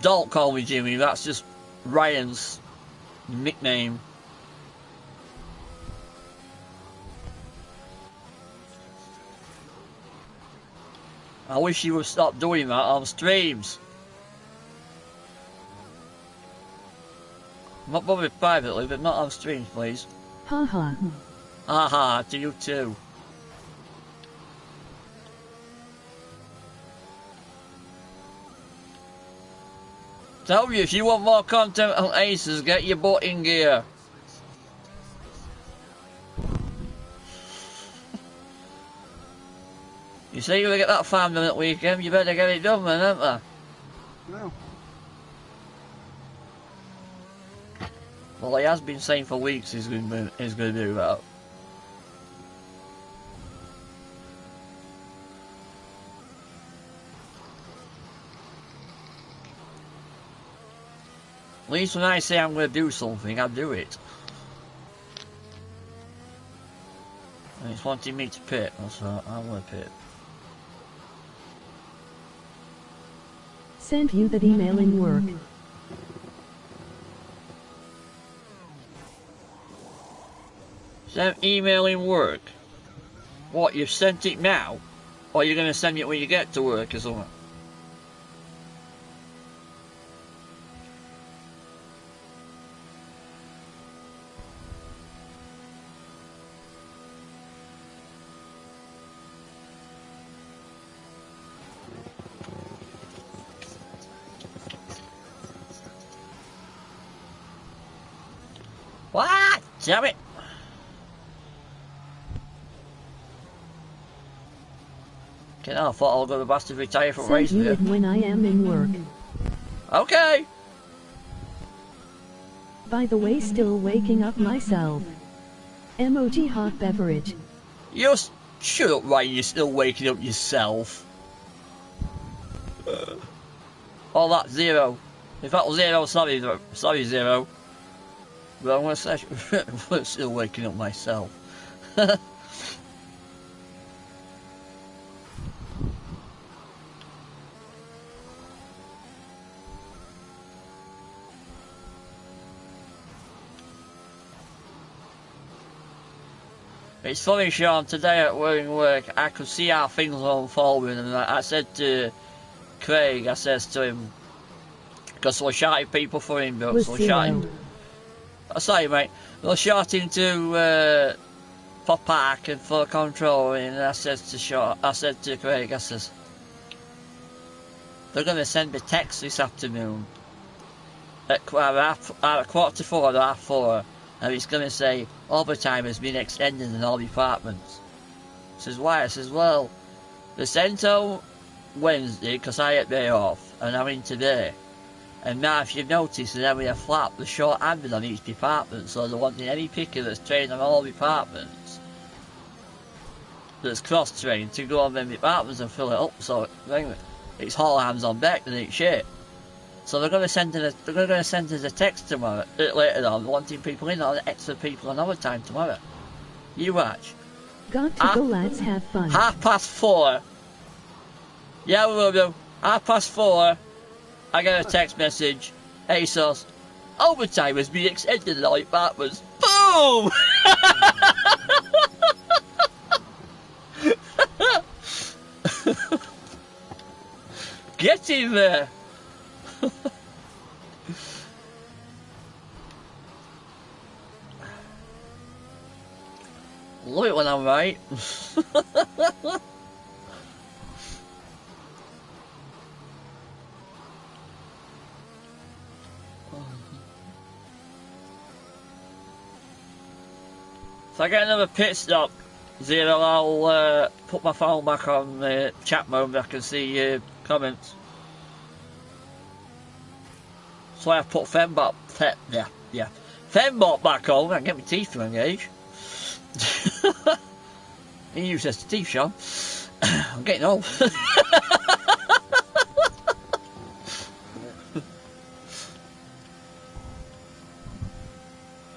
[SPEAKER 1] Don't call me Jimmy, that's just Ryan's nickname. I wish you would stop doing that on streams. Not bothered privately, but not on streams, please.
[SPEAKER 3] Haha.
[SPEAKER 1] Haha, to you too. Tell you, if you want more content on Aces, get your butt in gear. You say you're gonna get that farm done at weekend, you better get it done then, haven't you?
[SPEAKER 2] No.
[SPEAKER 1] Well, he has been saying for weeks he's gonna do that. At least when I say I'm going to do something, I do it. And it's wanting me to pit, so I'm going to pit.
[SPEAKER 3] Send you that email in work.
[SPEAKER 1] Send email in work? What, you've sent it now? Or you're going to send it when you get to work or something? What? Damn it! Okay, now I thought I'll go the bastard retire from
[SPEAKER 3] Send
[SPEAKER 1] racing
[SPEAKER 3] you
[SPEAKER 1] here.
[SPEAKER 3] it when I am in work.
[SPEAKER 1] Okay!
[SPEAKER 3] By the way, still waking up myself. MOG hot beverage.
[SPEAKER 1] Shut up, Ryan, you're still waking up yourself. Oh, that's Zero. If that was Zero, sorry Zero. But I'm going to say, I'm still waking up myself. It's funny, Sean, today at work, I could see how things were unfolding, and I said to Craig, I says to him, because we're shouting people for him, but we're shouting. Sorry, mate. We're shouting to Pop Park and for control, and I said to Craig, I says, they're going to send me text this afternoon at 4:15 or 4:30, and it's going to say overtime has been extended in all departments. I says, why? I says, well, they sent out Wednesday because I had day off, and I'm in today. And now, if you've noticed, in every flap, they're short-handed on each department, so they're wanting any picker that's trained on all departments, that's cross-trained, to go on them departments and fill it up. So it's all hands on deck and it's shit. So they're going to send us a text tomorrow, later on, wanting people in, or extra people on overtime tomorrow. You watch.
[SPEAKER 3] Got to go, lads, have fun.
[SPEAKER 1] 4:30. Yeah, we will do. 4:30. I get a text message. Hey, sus. Overtime has been extended in all departments. Boom! Get in there. Love it when I'm right. If I get another pit stop, Zero, I'll put my phone back on chat mode. I can see comments. So I put Fembot back on. I can get my teeth to engage. You use this teeth, Sean. I'm getting old.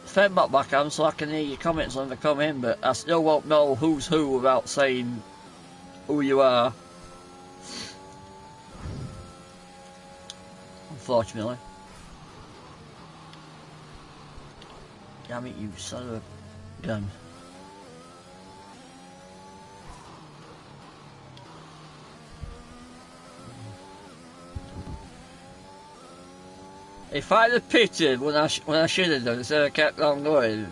[SPEAKER 1] Fembot back on so I can hear your comments when they come in, but I still won't know who's who without saying who you are. Unfortunately. Damn it, you son of a gun. If I'd have pitted when I should have done, instead of kept on going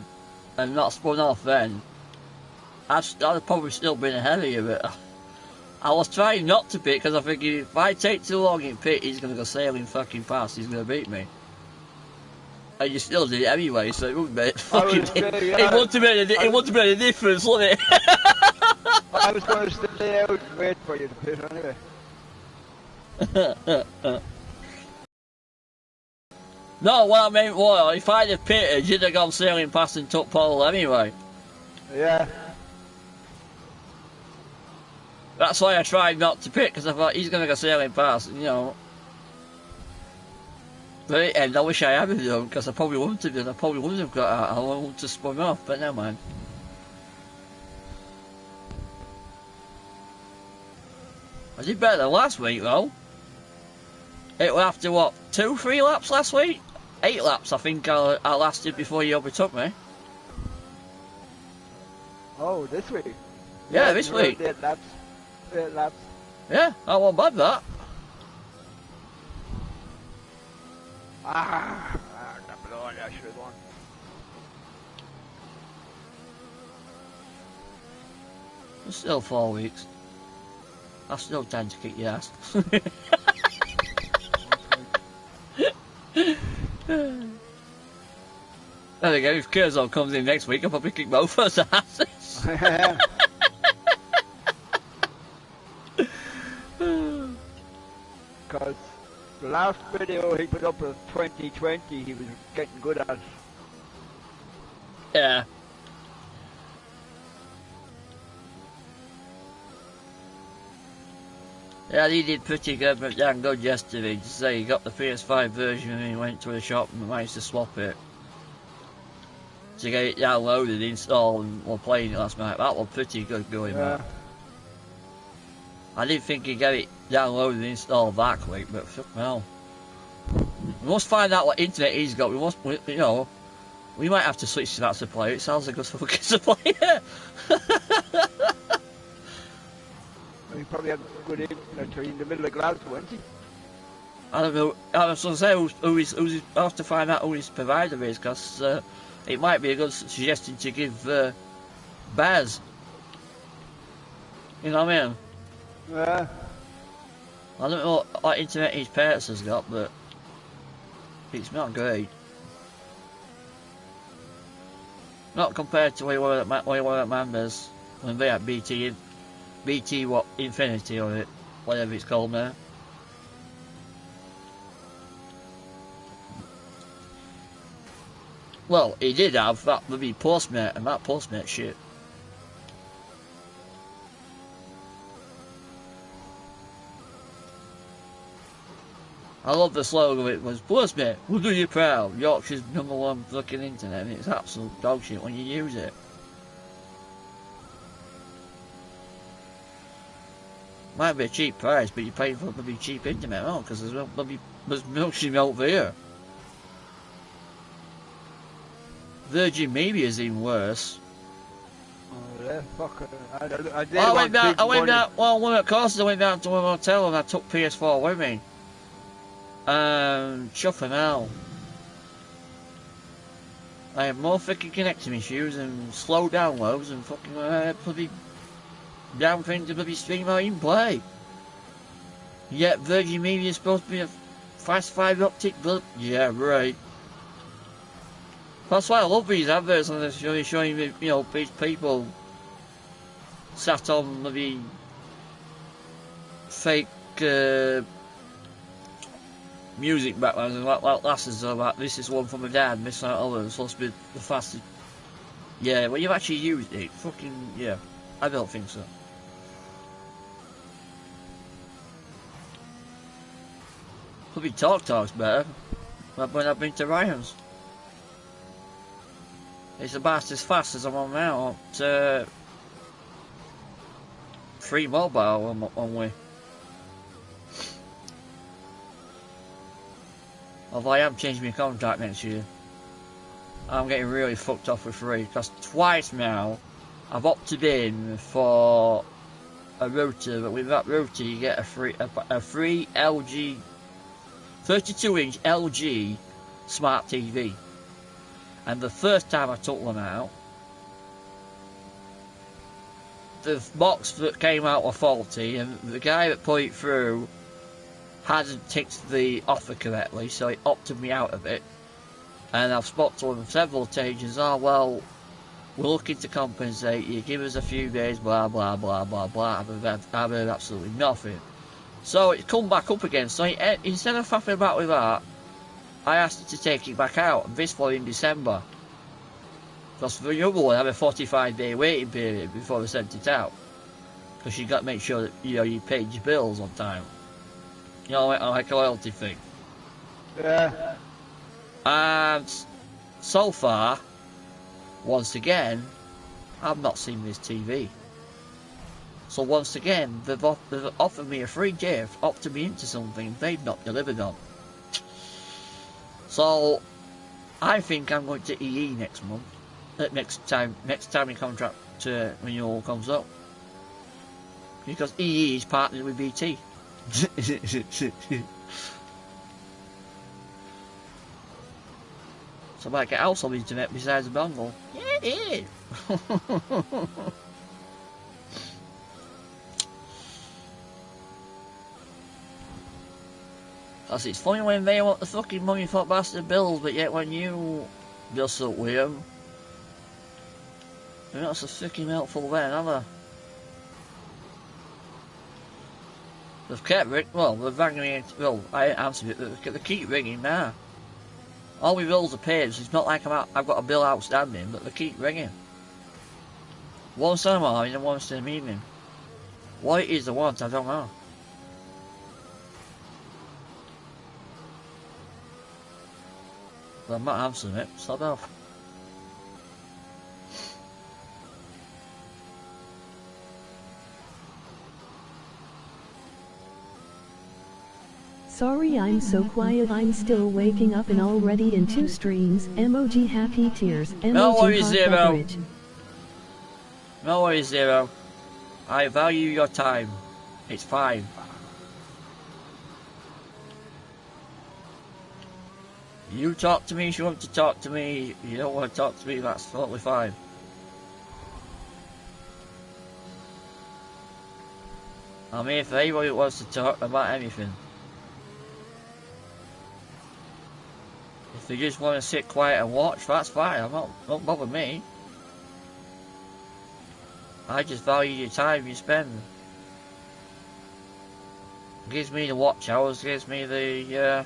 [SPEAKER 1] and not spun off then, I'd have probably still been ahead of you, but I was trying not to pit because I figured if I take too long in pit, he's going to go sailing fucking fast, he's going to beat me. And you still did it anyway, so it wouldn't make it wouldn't have made a difference, would it?
[SPEAKER 2] I was going to stay out and wait for you to pit anyway.
[SPEAKER 1] No, what I meant was, if I'd have pitted, you'd have gone sailing past and took pole anyway.
[SPEAKER 2] Yeah.
[SPEAKER 1] That's why I tried not to pit, because I thought he's going to go sailing past, you know. But at the end, I wish I hadn't done, because I probably wouldn't have done. I probably wouldn't have got out. I wouldn't have spun off, but never mind. I did better than last week, though. It was after, what, 2-3 laps last week? 8 laps, I think I lasted before you overtook me.
[SPEAKER 2] Oh, this week?
[SPEAKER 1] Yeah, this week.
[SPEAKER 2] 8 laps. 8 laps.
[SPEAKER 1] Yeah, I wasn't bad, that.
[SPEAKER 2] The blood, I should have won.
[SPEAKER 1] It's still 4 weeks. I've still time to kick your ass. There we go, if KERRZO comes in next week, I'll probably kick both of us asses.
[SPEAKER 2] Because the last video he put up of 2020, he was getting good at.
[SPEAKER 1] Yeah. Yeah, he did pretty good, but damn good yesterday. To say he got the PS5 version and he went to the shop and managed to swap it. To get it downloaded, installed, and we're playing it last night. That was pretty good going, man. I didn't think he'd get it downloaded and installed that quick, but fuck no. We must find out what internet he's got. You know, we might have to switch to that supplier. It sounds like a fucking supplier.
[SPEAKER 2] He probably had good internet in the middle of Glasgow, wasn't he?
[SPEAKER 1] I don't know. I was going to say, I'll have to find out who his provider is, because it might be a good suggestion to give Baz. You know what I mean?
[SPEAKER 2] Yeah.
[SPEAKER 1] I don't know what internet his parents has got, but it's not great. Not compared to where you were at Manders, when they had BT what, Infinity or it, whatever it's called now. Well, he did have that bloody Postmate and that Postmate shit. I love the slogan of it was, Postmate, we'll do you proud. Yorkshire's #1 fucking internet, and it's absolute dog shit when you use it. Might be a cheap price, but you're paying for a bloody cheap internet, oh, because there's milkshake over here. Virgin Media is even worse.
[SPEAKER 2] Oh, yeah, fuck it.
[SPEAKER 1] I went down, well, one of the courses I went down to a hotel and I took PS4 with me. Chuffing hell. I had more fucking connection issues and slow downloads and fucking bloody damn thing to bloody stream or even play. Yet Virgin Media is supposed to be a fast fibre optic, but yeah, right. That's why I love these adverts on this show, showing me, you know, these people sat on maybe fake music backgrounds and like lasses are like, this is one from my dad, this and that other, it's supposed to be the fastest. Yeah, when you've actually used it, fucking, yeah, I don't think so. Could be Talk's better, but when I've been to Ryan's. It's about as fast as I'm on now at Free Mobile on way. Although I am changing my contract next year. I'm getting really fucked off with Free, because twice now I've opted in for a router, but with that router you get a free LG 32-inch LG smart TV. And the first time I took one out, the box that came out was faulty, and the guy that put it through hadn't ticked the offer correctly, so he opted me out of it. And I've spoken to him several occasions, oh well, we're looking to compensate you, give us a few days, blah blah blah blah blah. I've heard absolutely nothing. So it's come back up again, so instead of faffing about with that, I asked her to take it back out, and this was in December. Because for the other one, I had a 45-day waiting period before they sent it out. Because you got to make sure that, you know, you paid your bills on time. You know, like a loyalty thing.
[SPEAKER 2] Yeah.
[SPEAKER 1] And so far, once again, I've not seen this TV. So once again, they've offered me a free gift, opted me into something they've not delivered on. So, I think I'm going to EE next month. Next time my contract renewal comes up. Because EE is partnered with BT. So I might get else on the internet besides the dongle. Yeah. Cause it's funny when they want the fucking money for bastard bills, but yet when you just up with them, they're not so fucking helpful then, are they? They've kept they've rang me, I ain't answered it, but they keep ringing now. All my bills are paid, so it's not like I've got a bill outstanding, but they keep ringing. Once in a morning and once in the evening. What it is they want, I don't know. But I'm not answering it, stop off.
[SPEAKER 3] Sorry I'm so quiet, I'm still waking up and already in 2 streams. Emoji happy tears. Emoji
[SPEAKER 1] No worries,
[SPEAKER 3] hot
[SPEAKER 1] Zero.
[SPEAKER 3] beverage.
[SPEAKER 1] No worries, Zero. I value your time. It's fine. You talk to me if you want to talk to me. You don't want to talk to me, that's totally fine. I'm here for anybody who wants to talk about anything. If you just want to sit quiet and watch, that's fine. Don't bother me. I just value your time you spend. It gives me the watch hours, gives me the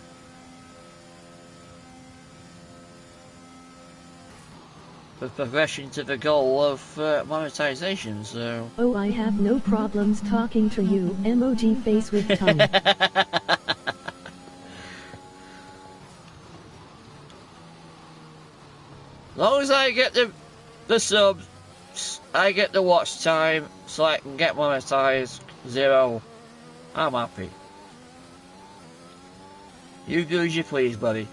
[SPEAKER 1] for progression to the goal of monetization, so...
[SPEAKER 3] Oh, I have no problems talking to you, emoji face with tongue.
[SPEAKER 1] As long as I get the subs, I get the watch time, so I can get monetized, Zero, I'm happy. You do as you please, buddy.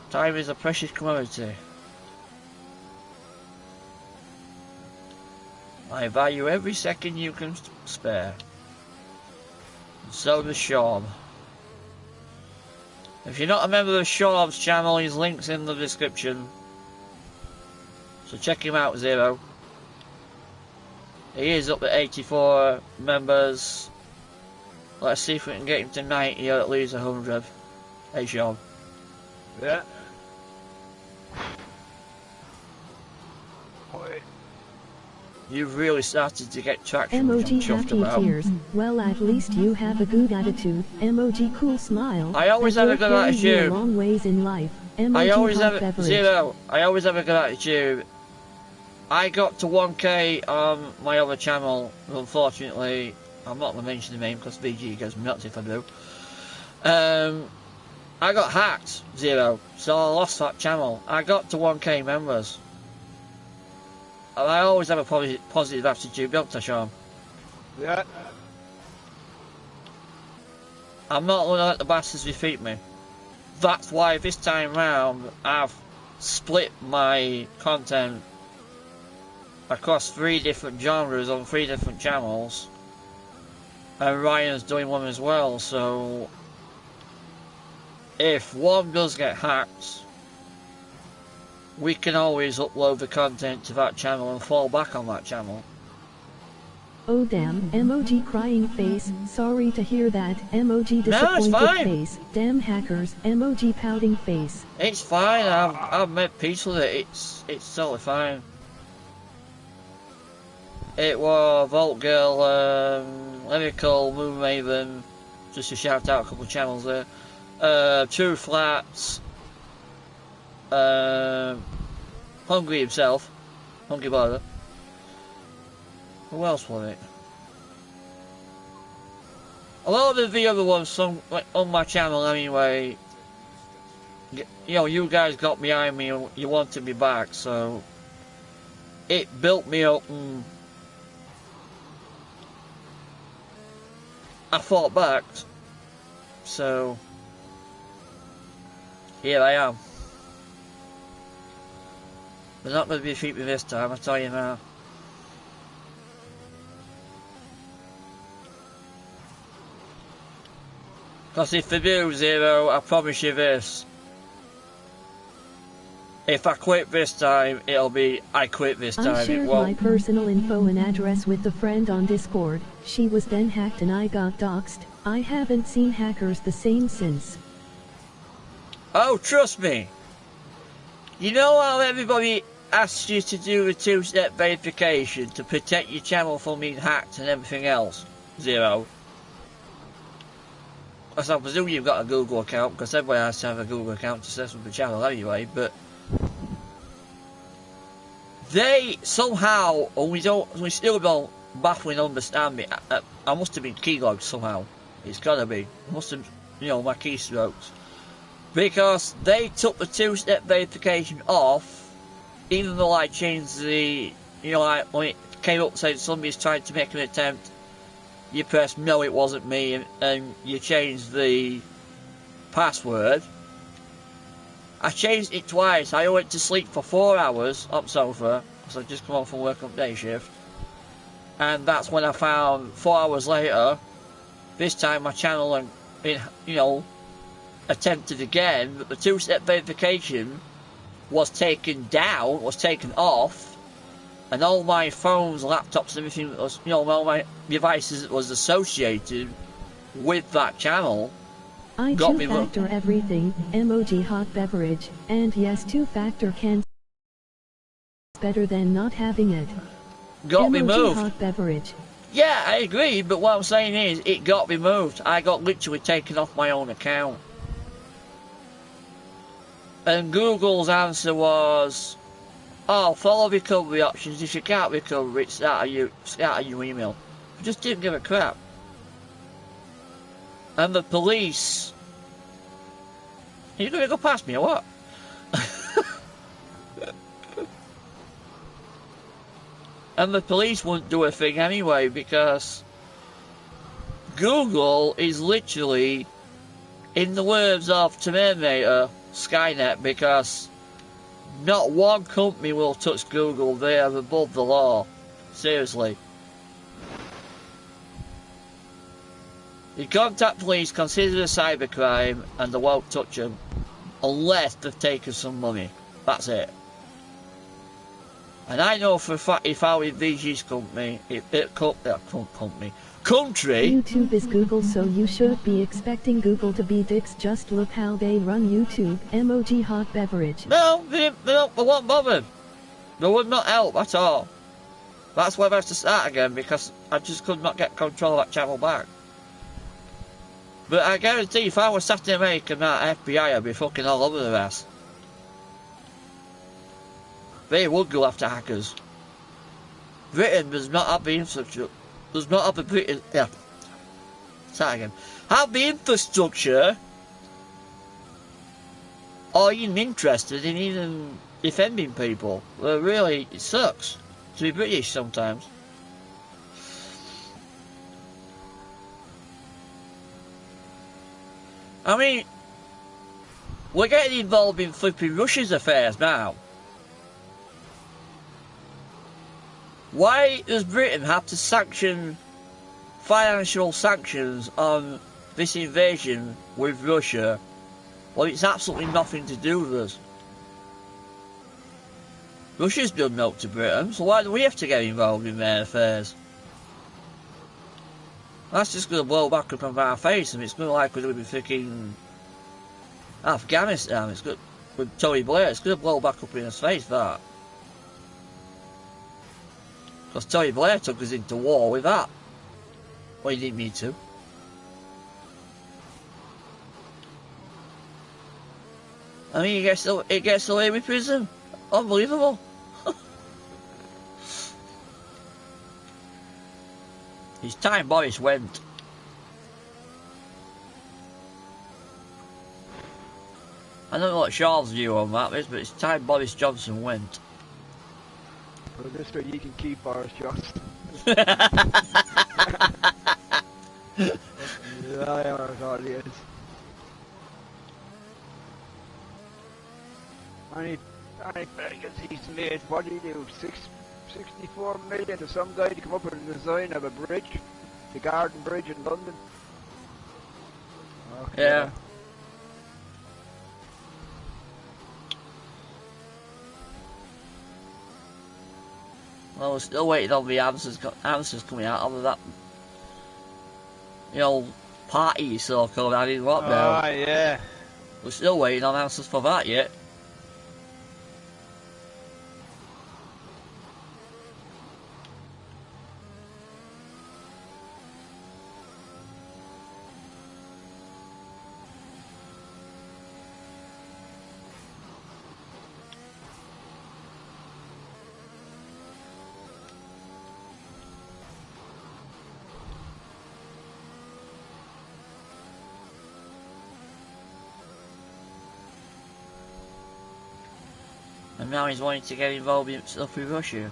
[SPEAKER 1] Time is a precious commodity. I value every second you can spare. And so does Sean. If you're not a member of Sean's channel, his link's in the description. So check him out, Zero. He is up to 84 members. Let's see if we can get him to 90 or at least 100. Hey, Sean.
[SPEAKER 2] Yeah.
[SPEAKER 1] You've really started to get traction,
[SPEAKER 3] Emoji
[SPEAKER 1] which I'm chuffed
[SPEAKER 3] happy
[SPEAKER 1] about.
[SPEAKER 3] tears. Well, at least you have a good attitude. Emoji cool smile.
[SPEAKER 1] I always
[SPEAKER 3] That
[SPEAKER 1] have a
[SPEAKER 3] will
[SPEAKER 1] good
[SPEAKER 3] carry you
[SPEAKER 1] attitude.
[SPEAKER 3] a long ways in life. Emoji
[SPEAKER 1] I always
[SPEAKER 3] hot
[SPEAKER 1] have
[SPEAKER 3] beverage.
[SPEAKER 1] Zero. I always have a good attitude. I got to 1k on my other channel. Unfortunately, I'm not going to mention the name because VG gets me nuts if I do. I got hacked, Zero, so I lost that channel. I got to 1k members. And I always have a positive attitude, don't I, Sean?
[SPEAKER 2] Yeah.
[SPEAKER 1] I'm not going to let the bastards defeat me. That's why this time round I've split my content across 3 different genres on 3 different channels, and Ryan's doing one as well, so if one does get hacked, we can always upload the content to that channel and fall back on that channel.
[SPEAKER 3] Oh damn, emoji crying face, sorry to hear that, emoji
[SPEAKER 1] No, it's
[SPEAKER 3] disappointed
[SPEAKER 1] fine.
[SPEAKER 3] face, damn hackers, emoji pouting face.
[SPEAKER 1] It's fine, I've made peace with it, it's totally fine. It was Vault Girl, Lyrical, Moon Maven, just to shout out a couple of channels there, True Flats, Hungry himself, Hungry Border. Who else was it? A lot of the other ones, some like on my channel anyway. You know, you guys got behind me and you wanted me back, so it built me up and I fought back. So here I am. They're not going to defeat me this time, I tell you now. Because if they do, Zero, I promise you this. If I quit this time, it'll be I quit this time.
[SPEAKER 3] I shared my personal info and address with a friend on Discord. She was then hacked and I got doxxed. I haven't seen hackers the same since.
[SPEAKER 1] Oh, trust me. You know how everybody asks you to do the 2-step verification to protect your channel from being hacked and everything else? Zero. Because I presume you've got a Google account, because everybody has to have a Google account to set up the channel anyway, but they somehow, and we still don't baffling understand me. I must have been keylogged somehow. It's gotta be. I must have, you know, my keystrokes. Because they took the 2-step verification off, even though I changed the, you know, like when it came up saying somebody's trying to make an attempt, you press no, it wasn't me, and you change the password. I changed it twice. I went to sleep for 4 hours on sofa because I just come home from work on day shift, and that's when I found 4 hours later. This time my channel and you know attempted again, but the 2-step verification was taken down, was taken off. And all my phones, laptops, and everything that was, you know, all my devices that was associated with that channel
[SPEAKER 3] I
[SPEAKER 1] got me
[SPEAKER 3] two-factor everything, emoji hot beverage, and yes, 2-factor can better than not having it.
[SPEAKER 1] got
[SPEAKER 3] emoji
[SPEAKER 1] me moved.
[SPEAKER 3] hot beverage.
[SPEAKER 1] Yeah, I agree, but what I'm saying is, it got me moved. I got literally taken off my own account. And Google's answer was, oh, follow recovery options. If you can't recover it, start a new email. I just didn't give a crap. And the police... Are you going to go past me or what? And the police wouldn't do a thing anyway because Google is literally, in the words of Terminator, Skynet, because not one company will touch Google. They are above the law. Seriously. You contact police, consider it a cybercrime, and they won't touch them unless they've taken some money. That's it. And I know for a fact if I were VG's country,
[SPEAKER 3] YouTube is Google, so you should be expecting Google to be dicks. Just look how they run YouTube. Emoji hot beverage.
[SPEAKER 1] No, they won't bother. They would not help at all. That's why I have to start again, because I just could not get control of that channel back. But I guarantee if I was sat in America and that FBI, I'd be fucking all over their ass. They would go after hackers. Britain does not have the infrastructure. Does not have the Britain. Yeah. Start again. Have the infrastructure. Or even interested in even defending people. Well, really, it sucks to be British sometimes. I mean, we're getting involved in flipping Russia's affairs now. Why does Britain have to sanction financial sanctions on this invasion with Russia? Well, it's absolutely nothing to do with us. Russia's done note to Britain, so why do we have to get involved in their affairs? That's just going to blow back up on our face, and it's going to like we're doing freaking Afghanistan. It's good with Tony Blair. It's going to blow back up in his face, that. Because Tony Blair took us into war with that. Well, he didn't need to. I mean, it gets away with prison. Unbelievable. It's time Boris went. I don't know what Sean's view on that is, but it's time Boris Johnson went.
[SPEAKER 2] Well, this way you can keep Boris Johnson. Liars, all he is. Any vacancies made, what do you do? 64 million to some guy to come up with a design of a bridge, the Garden Bridge in London. Okay.
[SPEAKER 1] Yeah. Well, we're still waiting on the answers coming out of that, party so-called I didn't want now.
[SPEAKER 2] Ah, yeah.
[SPEAKER 1] We're still waiting on answers for that yet. And now he's wanting to get involved in stuff with Russia.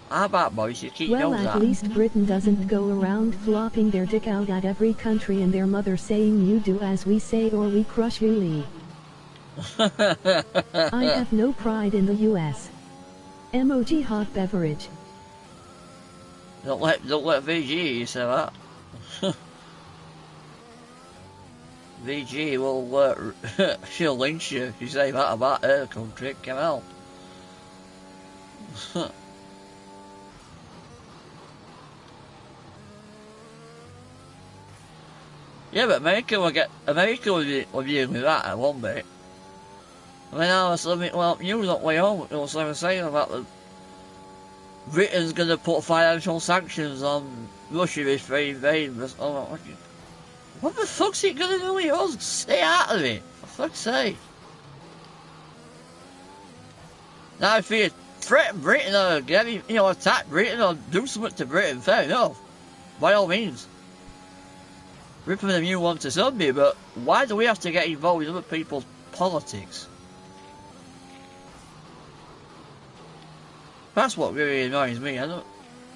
[SPEAKER 1] How about boys? You keep
[SPEAKER 3] Well,
[SPEAKER 1] knowing
[SPEAKER 3] at
[SPEAKER 1] that.
[SPEAKER 3] least Britain doesn't go around flopping their dick out at every country and their mother saying you do as we say or we crush you, Lee. I have no pride in the US. Emoji hot beverage.
[SPEAKER 1] Don't let VG say that. VG will she'll lynch you if you say that about her country. Come on. Yeah, but America will be dealing with that at one bit. I mean, I was living, well, you was up way home. You was saying about the Britain's going to put financial sanctions on Russia if they invade us. Oh, what the fuck's it going to do with us? Stay out of it, for fuck's sake. Now, if you threaten Britain or get, you know, attack Britain or do something to Britain, fair enough. By all means. Rip them a new one to somebody, but why do we have to get involved in other people's politics? That's what really annoys me. I don't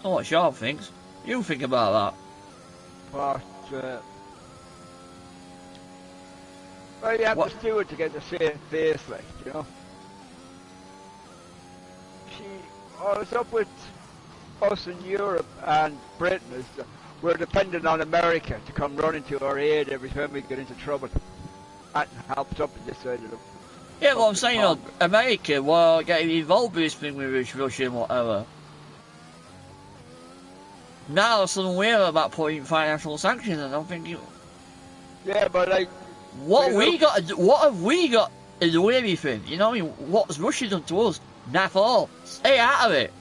[SPEAKER 1] know what Sean thinks. You think about that?
[SPEAKER 2] But, well, you have to do it to get the same face, like, you know. I was up with us in Europe and Britain. We're dependent on America to come running to our aid every time we get into trouble. That helps up this side of the...
[SPEAKER 1] Yeah, well, I'm saying, America were getting involved with this thing with Russia and whatever. Now suddenly we're about putting financial sanctions, and I'm thinking...
[SPEAKER 2] Yeah, but like...
[SPEAKER 1] What have we got to do with everything? You know, I mean, what's Russia done to us? Naff all. Stay out of it.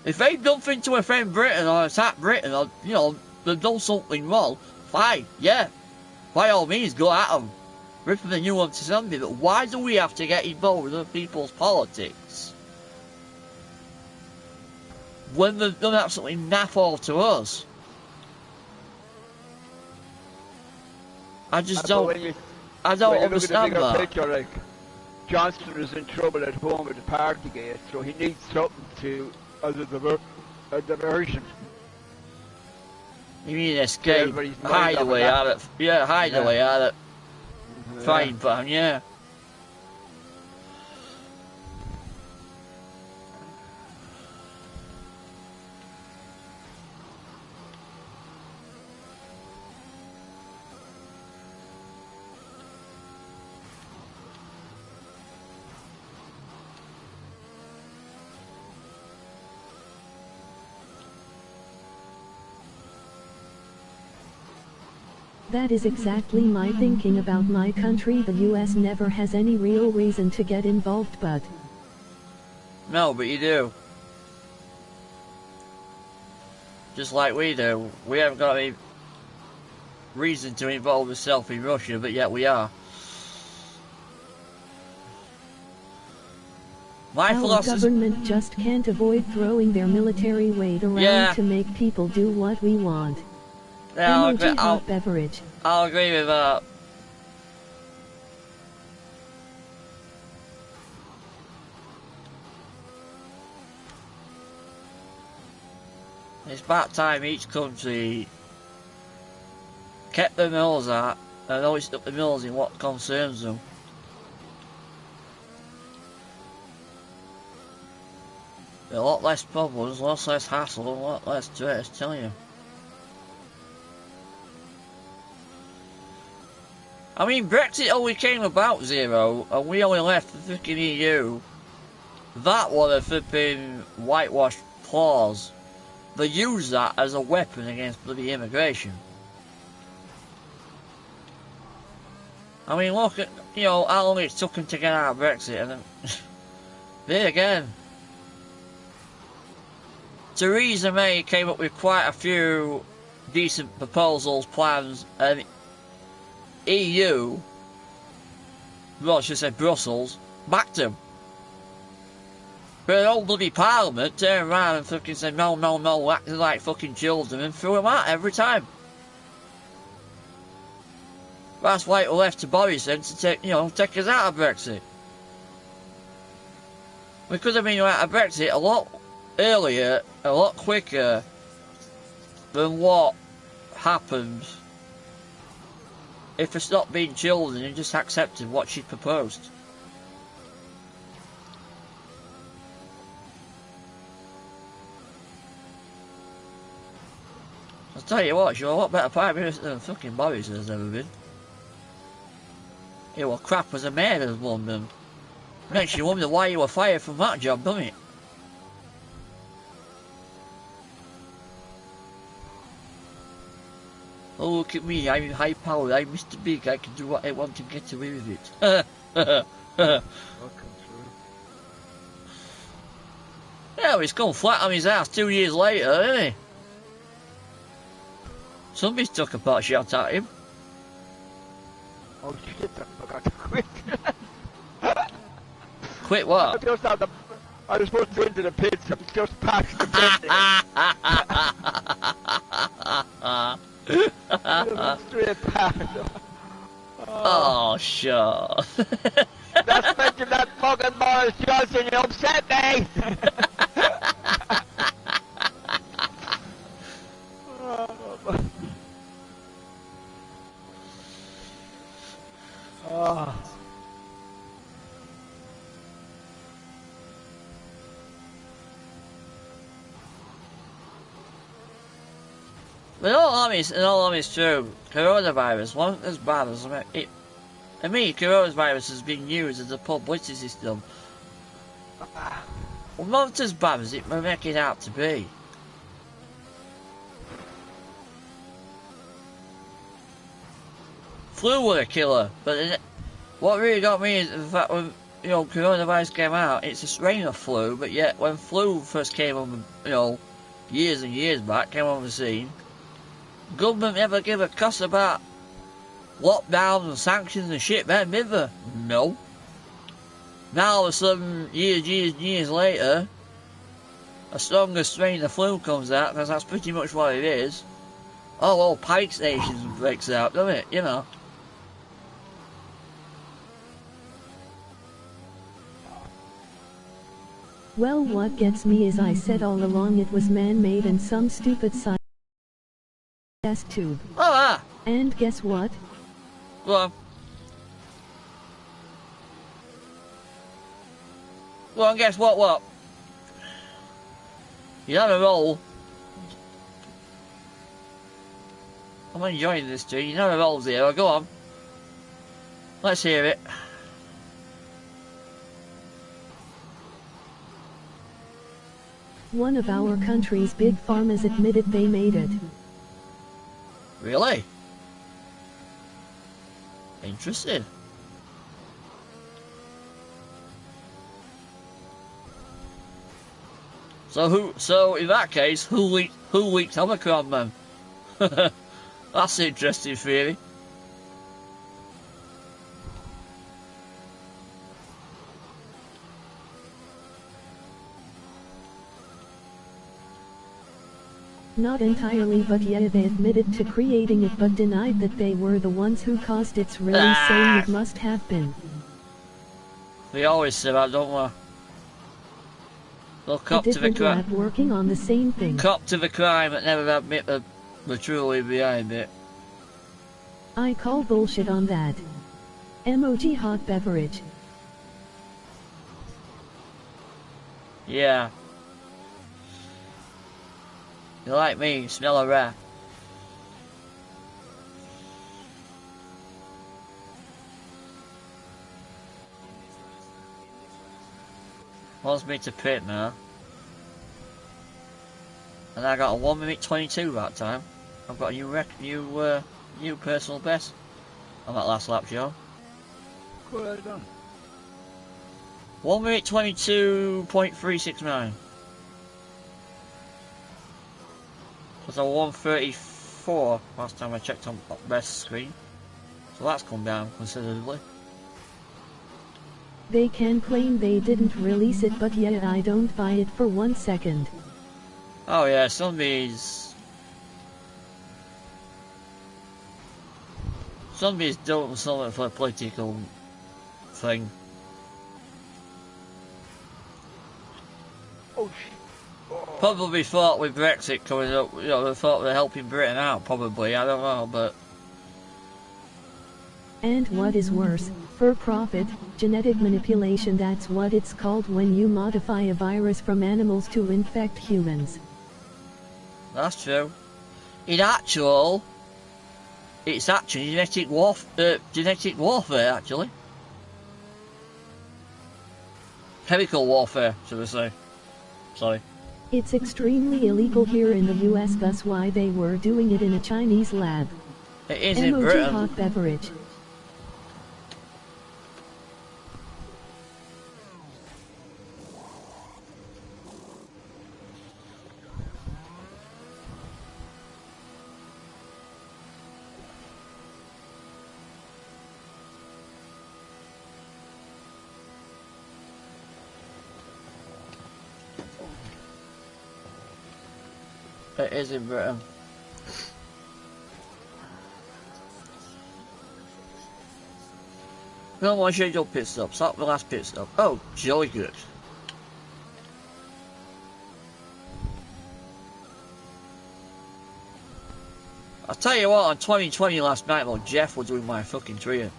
[SPEAKER 1] If they've done things to offend Britain or attack Britain or, you know, they've done something wrong, fine, yeah. By all means, go at them. Rip them a new one to somebody, but why do we have to get involved with other people's politics? When they've done absolutely naff all to us. I just don't understand that.
[SPEAKER 2] Picture, like, Johnson is in trouble at home with the Partygate, so he needs something to, as a diversion.
[SPEAKER 1] You mean escape? Hide away out of it. Yeah, hide away out of it. Fine, fine, yeah.
[SPEAKER 3] That is exactly my thinking about my country. The US never has any real reason to get involved, but...
[SPEAKER 1] No, but you do. Just like we do. We haven't got any reason to involve ourselves in Russia, but yet we are.
[SPEAKER 3] Our government just can't avoid throwing their military weight around to make people do what we want.
[SPEAKER 1] Yeah,
[SPEAKER 3] beverage.
[SPEAKER 1] I'll agree with that. It's about time each country kept their mills out and always stuck the mills in what concerns them. A lot less problems, a lot less hassle, a lot less stress, tell you. I mean, Brexit only came about, Zero, and we only left the freaking EU. That was a flipping whitewashed clause. They used that as a weapon against bloody immigration. I mean, look at, you know, how long it took them to get out of Brexit, and then, there again. Theresa May came up with quite a few decent proposals, plans, and EU, well, I should say Brussels, backed him. But the old bloody Parliament turned around and fucking said no, no, no, acting like fucking children and threw him out every time. That's why it was left to Boris then to take, you know, take us out of Brexit. We could have been out of Brexit a lot earlier, a lot quicker than what happened if they stopped being children and just accepted what she proposed. I'll tell you what, she's a lot better Prime Minister than fucking Boris has ever been. He was crap as a mayor as London. Makes you wonder why you were fired from that job, doesn't it? Oh, look at me, I'm high powered, I'm Mr. Big, I can do what I want and get away with it. Yeah, he's gone flat on his ass 2 years later, isn't he? Somebody's took a pot shot at him.
[SPEAKER 2] Oh shit, I forgot to quit.
[SPEAKER 1] Quit what?
[SPEAKER 2] I was supposed to go into the pits. I was just past the pit. I went straight past.
[SPEAKER 1] Oh, sure.
[SPEAKER 2] That's mentioned that fucking Boris Johnson. You upset me. Oh.
[SPEAKER 1] But in all honesty, true, coronavirus wasn't as bad as it. I mean, coronavirus has been used as a publicity system. Well, not as bad as it may make it out to be. Flu was a killer, but what really got me is the fact when coronavirus came out, it's a strain of flu, but yet when flu first came on, years and years back, came on the scene, government never gave a cuss about lockdowns and sanctions and shit, man, never. No. Now all of a sudden, years later, a stronger strain of flu comes out, because that's pretty much what it is. Oh, well, panic stations breaks out, doesn't it? You know.
[SPEAKER 3] Well, what gets me is I said all along it was man-made and some stupid science test tube.
[SPEAKER 1] Oh,
[SPEAKER 3] And guess what?
[SPEAKER 1] Go on. Well, and guess what? You're on a roll. I'm enjoying this too. You're on a roll, Zero. Go on. Let's hear it.
[SPEAKER 3] One of our country's big pharmas admitted they made it.
[SPEAKER 1] Really? Interesting. So in that case, who leaked Omicron then? That's an interesting theory.
[SPEAKER 3] Not entirely, but yeah, they admitted to creating it but denied that they were the ones who caused its release, saying it must have been.
[SPEAKER 1] They always say that, don't they? They'll cop to the crime.
[SPEAKER 3] Working on the same thing.
[SPEAKER 1] Cop to the crime but never admit they're truly behind it.
[SPEAKER 3] I call bullshit on that. Emoji hot beverage.
[SPEAKER 1] Yeah. You like me, smell a rat. Wants me to pit now. And I got a 1 minute 22 that time. I've got a new personal best on that last lap, Joe.
[SPEAKER 2] What have I done?
[SPEAKER 1] 1 minute 22.369. Was a 1:34 last time I checked on best screen. So that's come down considerably.
[SPEAKER 3] They can claim they didn't release it, but yeah, I don't buy it for 1 second.
[SPEAKER 1] Oh yeah, somebody's doing something for a political thing.
[SPEAKER 2] Oh shit. Oh.
[SPEAKER 1] Probably thought with Brexit coming up, they thought they're helping Britain out, probably, I don't know, but...
[SPEAKER 3] And what is worse, for profit, genetic manipulation, that's what it's called when you modify a virus from animals to infect humans.
[SPEAKER 1] That's true. It's actually genetic warfare, actually. Chemical warfare, should I say. Sorry.
[SPEAKER 3] It's extremely illegal here in the US, that's why they were doing it in a Chinese lab.
[SPEAKER 1] It is in
[SPEAKER 3] Emoji
[SPEAKER 1] Britain.
[SPEAKER 3] hot beverage.
[SPEAKER 1] It is in Britain. No more scheduled pit stops. That's the last pit stop. Oh, jolly good. I'll tell you what, on 2020 last night, well, Jeff was doing my fucking trio.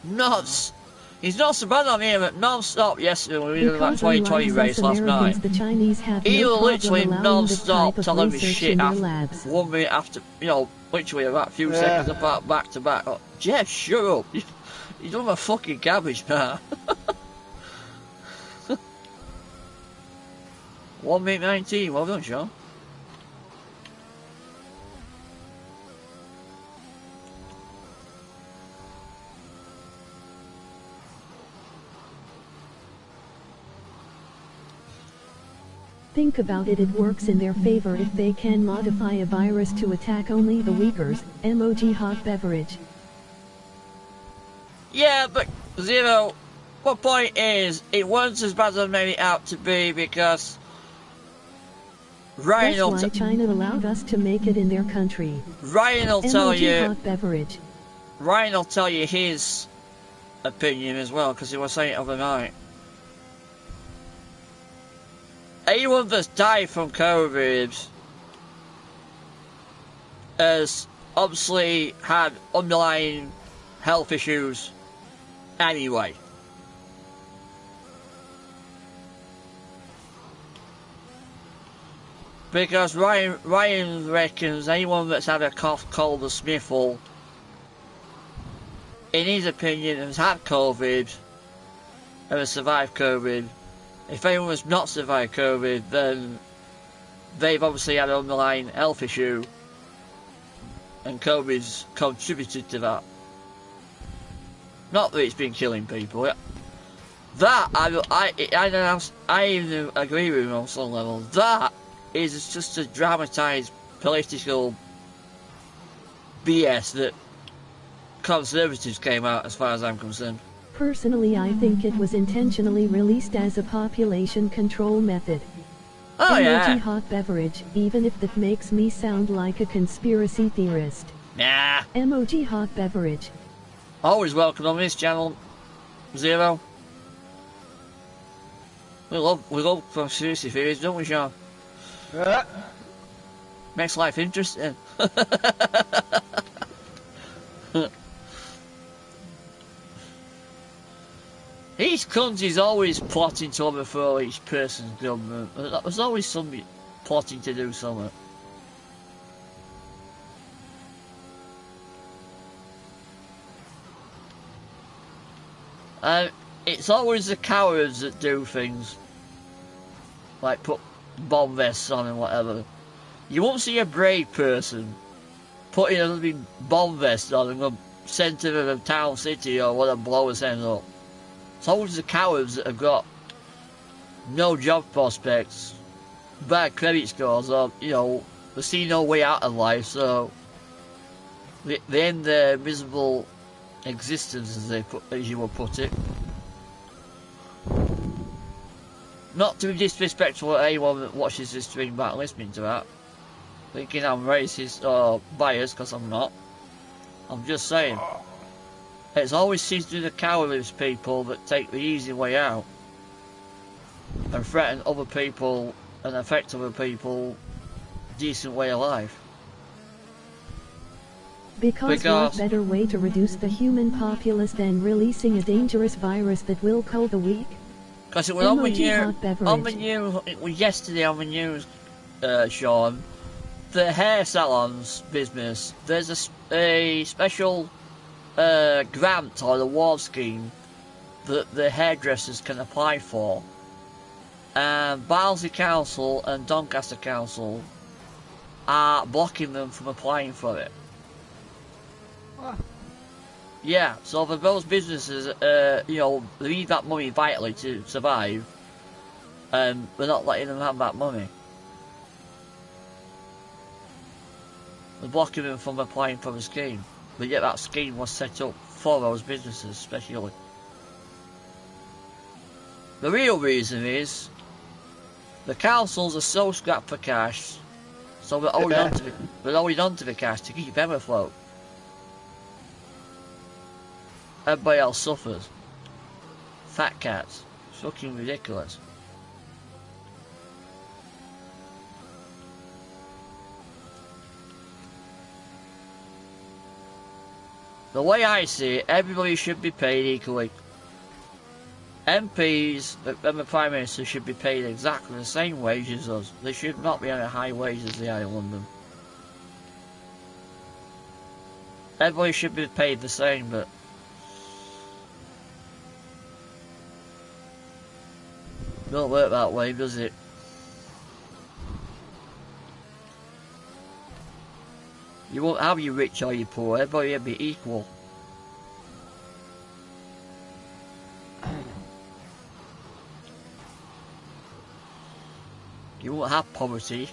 [SPEAKER 1] Nuts! He's not so bad on here, but non-stop yesterday when we were doing that 2020 race last night. He was literally non-stop telling me shit after 1 minute after, you know, literally about a few seconds apart, back to back. Oh, Jeff, shut up! You're doing my fucking cabbage, man. 1 minute 19, well done, Sean.
[SPEAKER 3] Think about it, it works in their favor if they can modify a virus to attack only the weakers. Emoji hot beverage.
[SPEAKER 1] Yeah, but Zero, my point is, it wasn't as bad as I made it out to be because Ryan will
[SPEAKER 3] That's why China allowed us to make it in their country.
[SPEAKER 1] Ryan will tell you.
[SPEAKER 3] Hot beverage.
[SPEAKER 1] Ryan will tell you his opinion as well because he was saying it overnight. Anyone that's died from COVID has obviously had underlying health issues anyway. Because Ryan reckons anyone that's had a cough, cold or sniffle, in his opinion, has had COVID and has survived COVID. If anyone has not survived COVID, then they've obviously had an underlying health issue, and COVID's contributed to that. Not that it's been killing people. That I even agree with him on some level. That is just a dramatised political BS that Conservatives came out, as far as I'm concerned.
[SPEAKER 3] Personally, I think it was intentionally released as a population control method.
[SPEAKER 1] Oh yeah.
[SPEAKER 3] Emoji hot beverage, even if that makes me sound like a conspiracy theorist.
[SPEAKER 1] Nah.
[SPEAKER 3] Emoji hot beverage.
[SPEAKER 1] Always welcome on this channel, Zero. We love conspiracy theories, don't we, Sean? Makes life interesting. Each country's always plotting to overthrow each person's government. There's always somebody plotting to do something. It's always the cowards that do things. Like put bomb vests on and whatever. You won't see a brave person putting a little bomb vest on and go centre of a town, city or whatever, blow his head up. It's always the cowards that have got no job prospects, bad credit scores, or, you know, they see no way out of life, so they end their miserable existence, as you would put it. Not to be disrespectful to anyone that watches this stream back listening to that, thinking I'm racist or biased, because I'm not. I'm just saying. It's always seems to be the cowardly people that take the easy way out and threaten other people and affect other people decent way of life.
[SPEAKER 3] Because what better way to reduce the human populace than releasing a dangerous virus that will kill the weak?
[SPEAKER 1] Because it was on the news, it was yesterday on the news, Sean, the hair salons business, there's a special grant or award scheme that the hairdressers can apply for, and Barnsley Council and Doncaster Council are blocking them from applying for it.
[SPEAKER 2] What?
[SPEAKER 1] Yeah, so for those businesses, you know, they need that money vitally to survive, and we're not letting them have that money. We're blocking them from applying for the scheme. But yet that scheme was set up for those businesses especially. The real reason is The councils are so strapped for cash, so they're holding on to the cash to keep them afloat. Everybody else suffers. Fat cats. It's fucking ridiculous. The way I see it, everybody should be paid equally. MPs and the Prime Minister should be paid exactly the same wage as us. They should not be on a high wage as they are in London. Everybody should be paid the same, but it don't work that way, does it? You won't have you rich or you poor, everybody will be equal. You won't have poverty.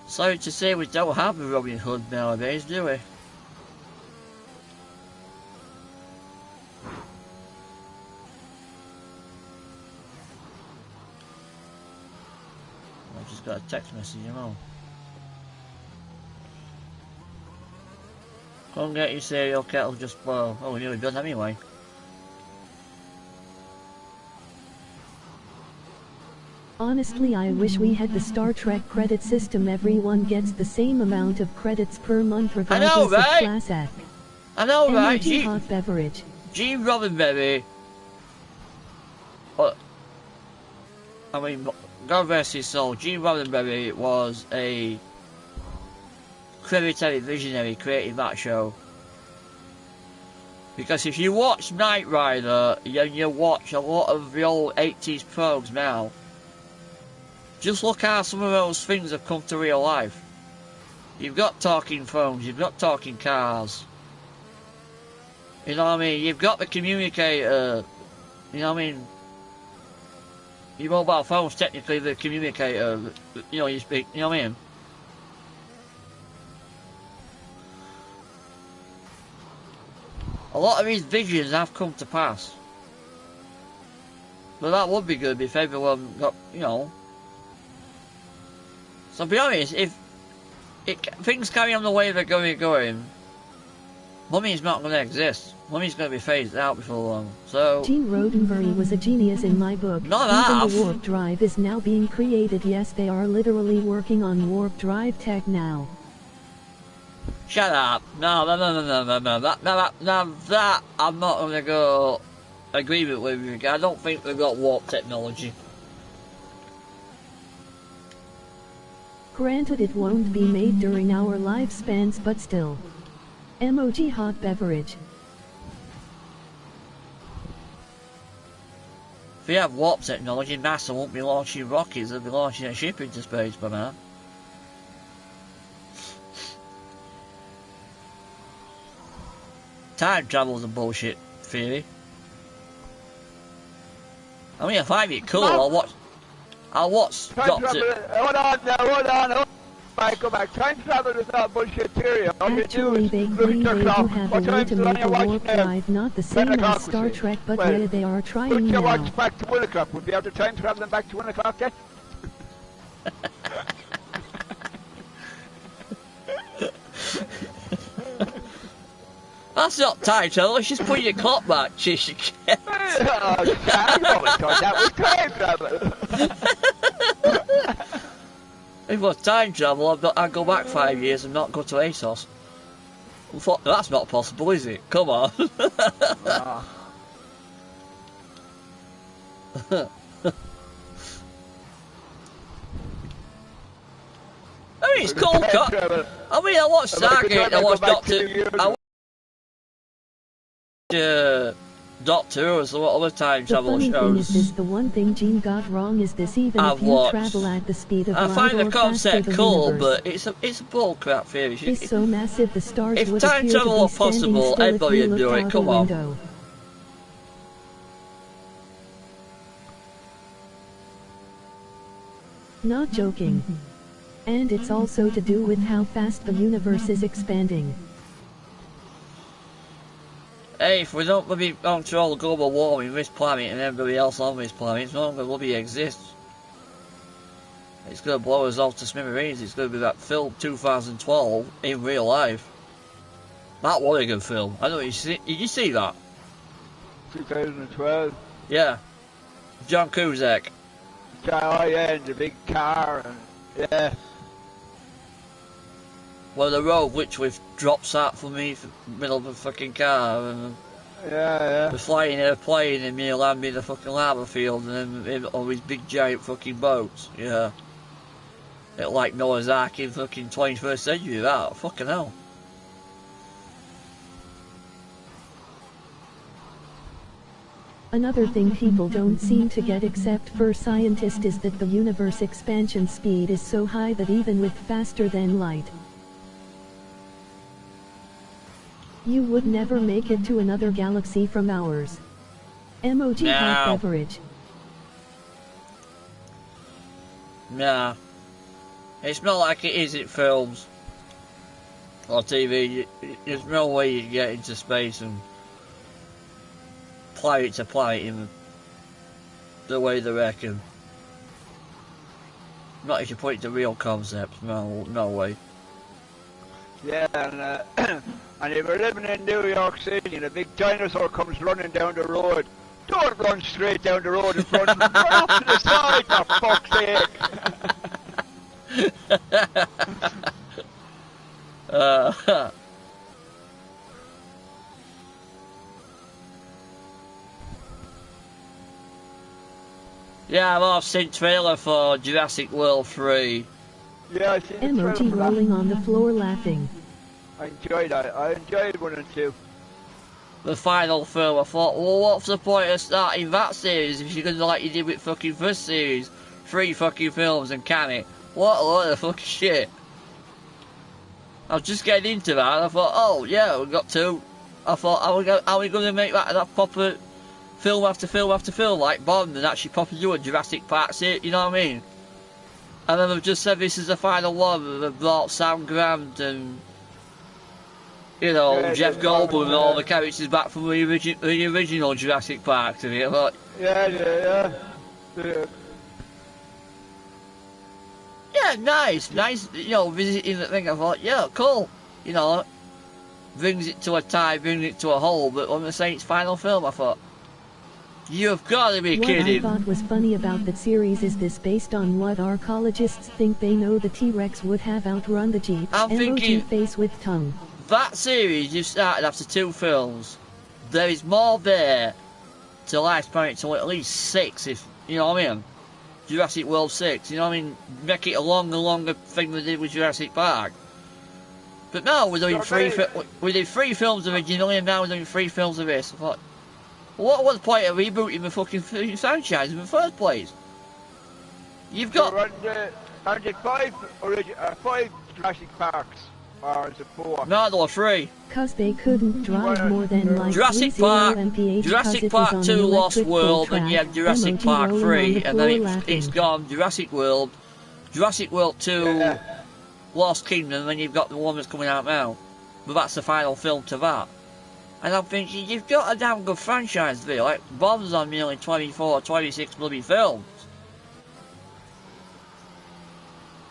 [SPEAKER 1] Sorry to say we don't have a Robin Hood nowadays, do we? I just got a text message, you know. Come get your cereal kettle just boiled. Oh, we're nearly done anyway.
[SPEAKER 3] Honestly, I wish we had the Star Trek credit system. Everyone gets the same amount of credits per month regardless of class act.
[SPEAKER 1] I know, right?
[SPEAKER 3] Hot beverage.
[SPEAKER 1] Gene Roddenberry. I mean, God rest his soul. Gene Roddenberry was a creative visionary creating that show. Because if you watch Knight Rider and you watch a lot of the old 80s programs now, just look how some of those things have come to real life. You've got talking phones, you've got talking cars. You know what I mean? You've got the communicator. You know what I mean? Your mobile phone's technically the communicator. You know, you speak. You know what I mean? A lot of these visions have come to pass. But that would be good if everyone got, you know. So to be honest, if things carry on the way they're going, money's not going to exist. Money's going to be phased out before long. So
[SPEAKER 3] Gene Roddenberry was a genius in my book.
[SPEAKER 1] Not
[SPEAKER 3] Even
[SPEAKER 1] half.
[SPEAKER 3] the warp drive is now being created. Yes, they are literally working on warp drive tech now.
[SPEAKER 1] Shut up. No. That I'm not going to go agreement with you. I don't think they've got warp technology.
[SPEAKER 3] Granted, it won't be made during our lifespans, but still. MOG hot beverage.
[SPEAKER 1] If you have warp technology, NASA won't be launching rockets, they'll be launching a ship into space by now. Time travel's a bullshit theory. I mean, I find it cool. I'll watch Doctor.
[SPEAKER 2] Hold on. Go back. Time travel is not bullshit theory.
[SPEAKER 3] Actually, they claim they do have a way to make a warp drive, not the same as Star Trek, but yeah, they are trying now.
[SPEAKER 2] Watch back to 1 o'clock. We'll be able to time travel them back to 1 o'clock yet?
[SPEAKER 1] That's not time travel, let's just put your clock back, Chish.
[SPEAKER 2] I always thought that was time travel.
[SPEAKER 1] If it was time travel, I'd go back 5 years and not go to ASOS. That's not possible, is it? Come on. I mean, it's cold cut. I mean, I watched Stargate, I watched Doctor Who, and some other time travel
[SPEAKER 3] shows. The funny thing is this, the one thing Gene got wrong is this, even if you travel at the speed of light, I
[SPEAKER 1] find the concept cool, but it's a bullcrap theory.
[SPEAKER 3] It's so massive the stars
[SPEAKER 1] if
[SPEAKER 3] would
[SPEAKER 1] time
[SPEAKER 3] appear
[SPEAKER 1] travel
[SPEAKER 3] to be
[SPEAKER 1] were possible,
[SPEAKER 3] still
[SPEAKER 1] everybody would do it, come on.
[SPEAKER 3] Window. Not joking. And it's also to do with how fast the universe is expanding.
[SPEAKER 1] Hey, if we don't bloody control global warming, this planet and everybody else on this planet, it's not going to bloody exist. It's going to blow us off to smithereens. It's going to be that film 2012 in real life. That was a good film. I don't know, did you see that?
[SPEAKER 2] 2012.
[SPEAKER 1] Yeah. John Cusack.
[SPEAKER 2] Oh yeah, and the big car, and yeah.
[SPEAKER 1] Well, the road literally drops out for me in the middle of a fucking car. And
[SPEAKER 2] yeah.
[SPEAKER 1] we're flying in a plane and me land me in the fucking lava field and then all these big giant fucking boats. Yeah. It like Noah's Ark in fucking 21st century, that. Fucking hell.
[SPEAKER 3] Another thing people don't seem to get except for scientists is that the universe expansion speed is so high that even with faster than light, you would never make it to another galaxy from ours. Emoji hot beverage.
[SPEAKER 1] Nah. It's not like it is in films or TV. There's no way you get into space and planet to planet in the way they reckon. Not if you put it to real concepts. No way.
[SPEAKER 2] Yeah, and and if you're living in New York City and a big dinosaur comes running down the road, don't run straight down the road in front, run up to the side, for fuck's sake!
[SPEAKER 1] Yeah, I've seen trailer for Jurassic World 3.
[SPEAKER 2] Yeah, I seen the
[SPEAKER 3] Emoji
[SPEAKER 2] trailer for that.
[SPEAKER 3] rolling on the floor laughing.
[SPEAKER 2] I enjoyed that. I enjoyed 1 and 2.
[SPEAKER 1] The final film, I thought, well, what's the point of starting that series if you're going to like you did with fucking first series? 3 fucking films and can it? What a load of fucking shit. I was just getting into that and I thought, oh yeah, we've got 2. I thought, are we going to make that proper film after film after film like Bond and actually proper do a Jurassic Park series, you know what I mean? And then they've just said this is the final one, they've brought Sam Grant and, you know,
[SPEAKER 2] yeah,
[SPEAKER 1] Jeff Goldblum and all the characters back from the original Jurassic Park to me. I thought,
[SPEAKER 2] Yeah.
[SPEAKER 1] yeah, nice, you know, visiting the thing. I thought, yeah, cool, you know, brings it to a tie, brings it to a whole, but when they say it's final film, I thought, you've got to be kidding.
[SPEAKER 3] What I thought was funny about that series is this based on what archaeologists think they know the T-Rex would have outrun the Jeep.
[SPEAKER 1] I'm thinking,
[SPEAKER 3] Emoji face with tongue.
[SPEAKER 1] that series you started after 2 films, there is more there to lifespan it to at least 6, if, you know what I mean? Jurassic World 6, you know what I mean? Make it a longer thing they did with Jurassic Park. But now we're doing we did 3 films originally and now we're doing 3 films of this. I thought, what was the point of rebooting the fucking franchise in the first place? You've got...
[SPEAKER 2] Aren't it 5 Jurassic Parks? Or is it 4?
[SPEAKER 1] No, there were 3.
[SPEAKER 3] Cause they couldn't drive more than like
[SPEAKER 1] Jurassic Park,
[SPEAKER 3] mph
[SPEAKER 1] Jurassic Park 2 Lost World, and you have Jurassic Park 3, and then it's gone Jurassic World 2 Lost Kingdom, and then you've got the one that's coming out now. But that's the final film to that. And I'm thinking, you've got a damn good franchise there, like Bond's on nearly 24, 26 bloody films.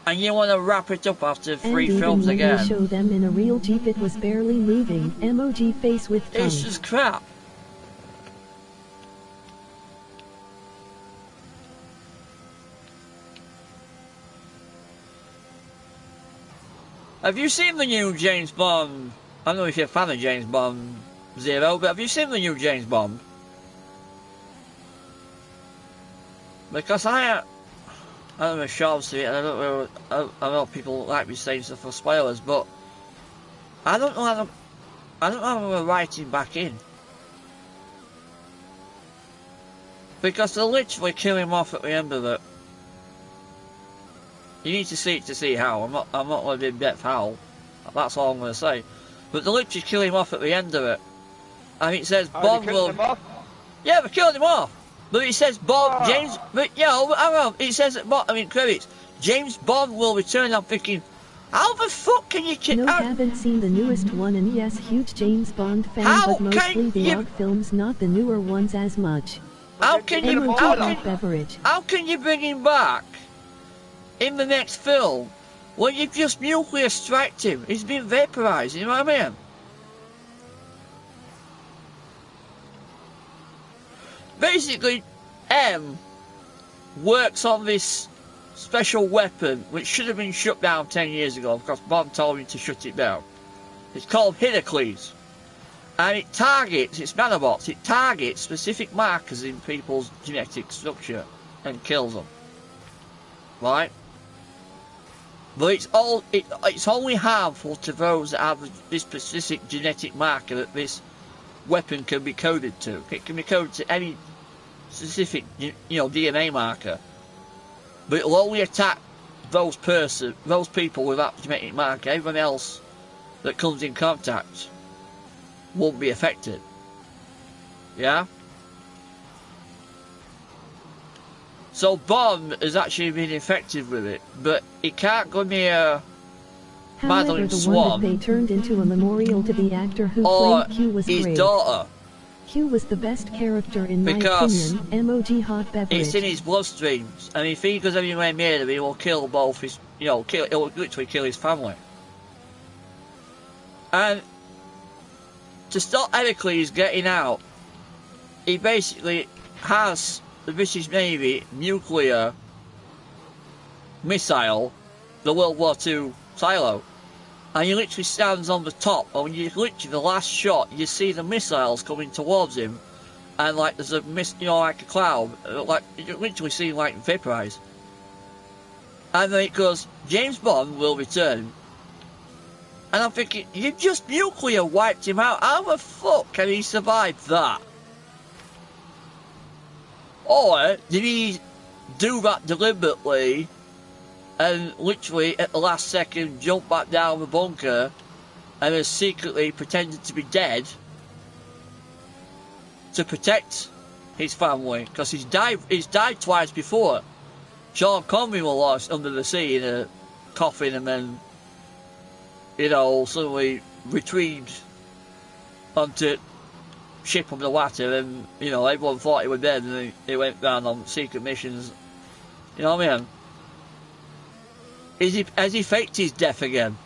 [SPEAKER 1] And you want to wrap it up after 3 films again.
[SPEAKER 3] And even when they show them in a real Jeep, it was barely moving. Emoji face with tongue.
[SPEAKER 1] It's just crap. Have you seen the new James Bond? I don't know if you're a fan of James Bond 0, but have you seen the new James Bond? Because I don't know if Sean's seen it, and I know people like me saying stuff for spoilers, but I don't know how they're writing back in. Because they literally kill him off at the end of it. You need to see it to see how. I'm not going to be in depth how. That's all I'm going to say. But they literally kill him off at the end of it. And it says Bond will... Yeah, they killed him off. But it says Bond, James... But, yeah, I don't know. It says, credits. James Bond will return. I'm thinking, How the fuck can you...
[SPEAKER 3] No, haven't seen the newest one, and yes, huge James Bond fan, but mostly the old films, not the newer ones as much.
[SPEAKER 1] How can you bring him back in the next film when you've just nuclear striked him? He's been vaporized, you know what I mean? Basically, M works on this special weapon which should have been shut down 10 years ago because Bond told him to shut it down. It's called Heracles, and it targets, it's nanobots, it targets specific markers in people's genetic structure and kills them. Right? But it's only harmful to those that have this specific genetic marker that this weapon can be coded to. It can be coded to any specific, DNA marker. But it'll only attack those people with that genetic marker. Everyone else that comes in contact won't be affected. Yeah? So Bond has actually been infected with it, but he can't go near Madeline Swan.
[SPEAKER 3] However, the one that they turned into a memorial to the actor who played Q was
[SPEAKER 1] his
[SPEAKER 3] great.
[SPEAKER 1] Daughter.
[SPEAKER 3] Q was the best character in my opinion. MOG hot beverage.
[SPEAKER 1] It's in his bloodstreams, and if he goes anywhere near him, he will kill both his, he'll literally kill his family. And to stop Heracles getting out, he basically has the British Navy nuclear missile, the World War II silo. And he literally stands on the top, and when you literally, the last shot, you see the missiles coming towards him, and like there's a like a cloud, like you literally see like vaporize. And then it goes, James Bond will return. And I'm thinking, you just nuclear wiped him out. How the fuck can he survive that? Or did he do that deliberately? And literally at the last second jump back down the bunker and has secretly pretended to be dead to protect his family, because he's died twice before. Sean Connery was lost under the sea in a coffin and then suddenly retrieved onto ship on the water, and everyone thought he was dead, and he went down on secret missions. You know what I mean? Has he faked his death again?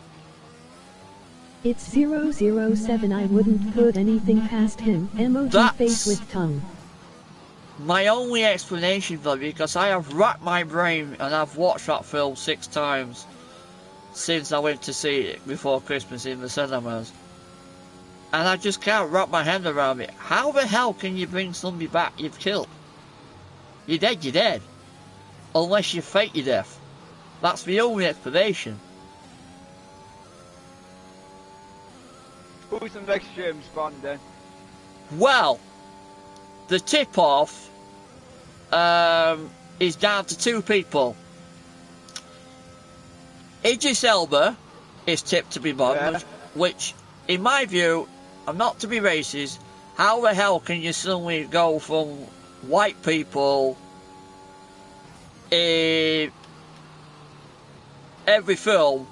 [SPEAKER 3] It's 007. I wouldn't put anything past him. MOG face with tongue.
[SPEAKER 1] My only explanation for it, because I have racked my brain and I've watched that film 6 times since I went to see it before Christmas in the cinemas. And I just can't wrap my head around it. How the hell can you bring somebody back you've killed? You're dead. Unless you fake your death. That's the only explanation.
[SPEAKER 2] Who's the next James Bond then?
[SPEAKER 1] Well, the tip-off is down to 2 people. Idris Elba is tipped to be Bond, which, in my view, I'm not to be racist, how the hell can you suddenly go from white people in every film?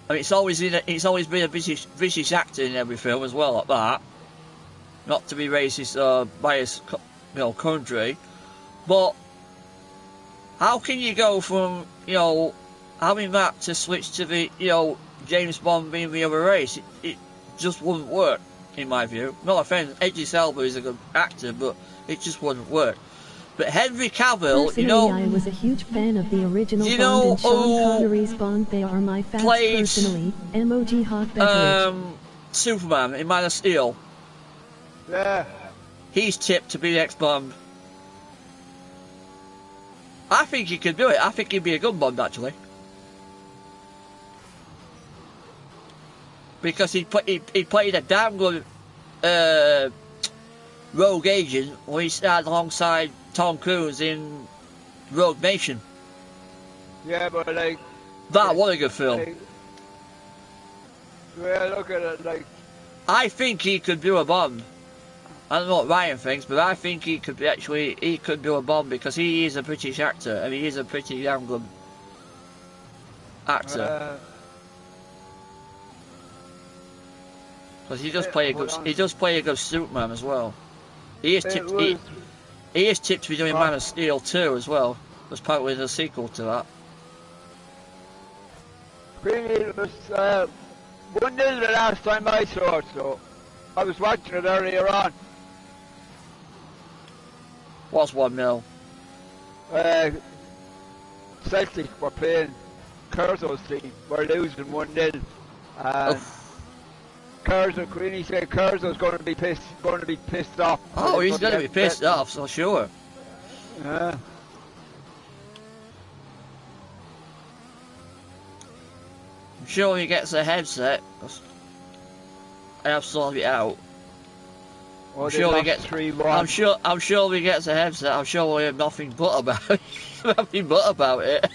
[SPEAKER 1] I mean, it's always been a British actor in every film as well, like that. Not to be racist or biased, country, but how can you go from having that to switch to the James Bond being the other race? It just wouldn't work, in my view. No offence, Idris Elba is a good actor, but it just wouldn't work. But Henry Cavill,
[SPEAKER 3] personally, I was a huge fan of the original Bond and Sean Connery's Bond. They are my faves personally. MOG hot beverage.
[SPEAKER 1] Superman in Man of Steel.
[SPEAKER 2] Yeah.
[SPEAKER 1] He's tipped to be the next Bond. I think he could do it. I think he'd be a good Bond, actually. Because he played a damn good rogue agent when he started alongside Tom Cruise in Rogue Nation.
[SPEAKER 2] Yeah, but
[SPEAKER 1] what a good film.
[SPEAKER 2] Look at it,
[SPEAKER 1] I think he could do a Bond. I don't know what Ryan thinks, but I think he could do a Bond because he is a British actor and he is a pretty damn good actor. Because he does play a good. He does play a good Superman as well. He is tipped. He is tipped to be doing Man of Steel 2 as well. As part of the sequel to that.
[SPEAKER 2] Really, it was 1-0 the last time I saw it, so I was watching it earlier on.
[SPEAKER 1] What's 1-0?
[SPEAKER 2] Celtic were playing KERRZO's team. We're losing 1-0. And KERRZO, Queenie said KERRZO's going to be pissed off.
[SPEAKER 1] Oh, he's going to be pissed off, so sure.
[SPEAKER 2] Yeah.
[SPEAKER 1] I'm sure he gets a headset. I have sorted it out.
[SPEAKER 2] Well,
[SPEAKER 1] I'm sure he gets.
[SPEAKER 2] 3-1.
[SPEAKER 1] I'm sure he gets a headset. I'm sure we'll hear nothing but about it. Nothing but about it.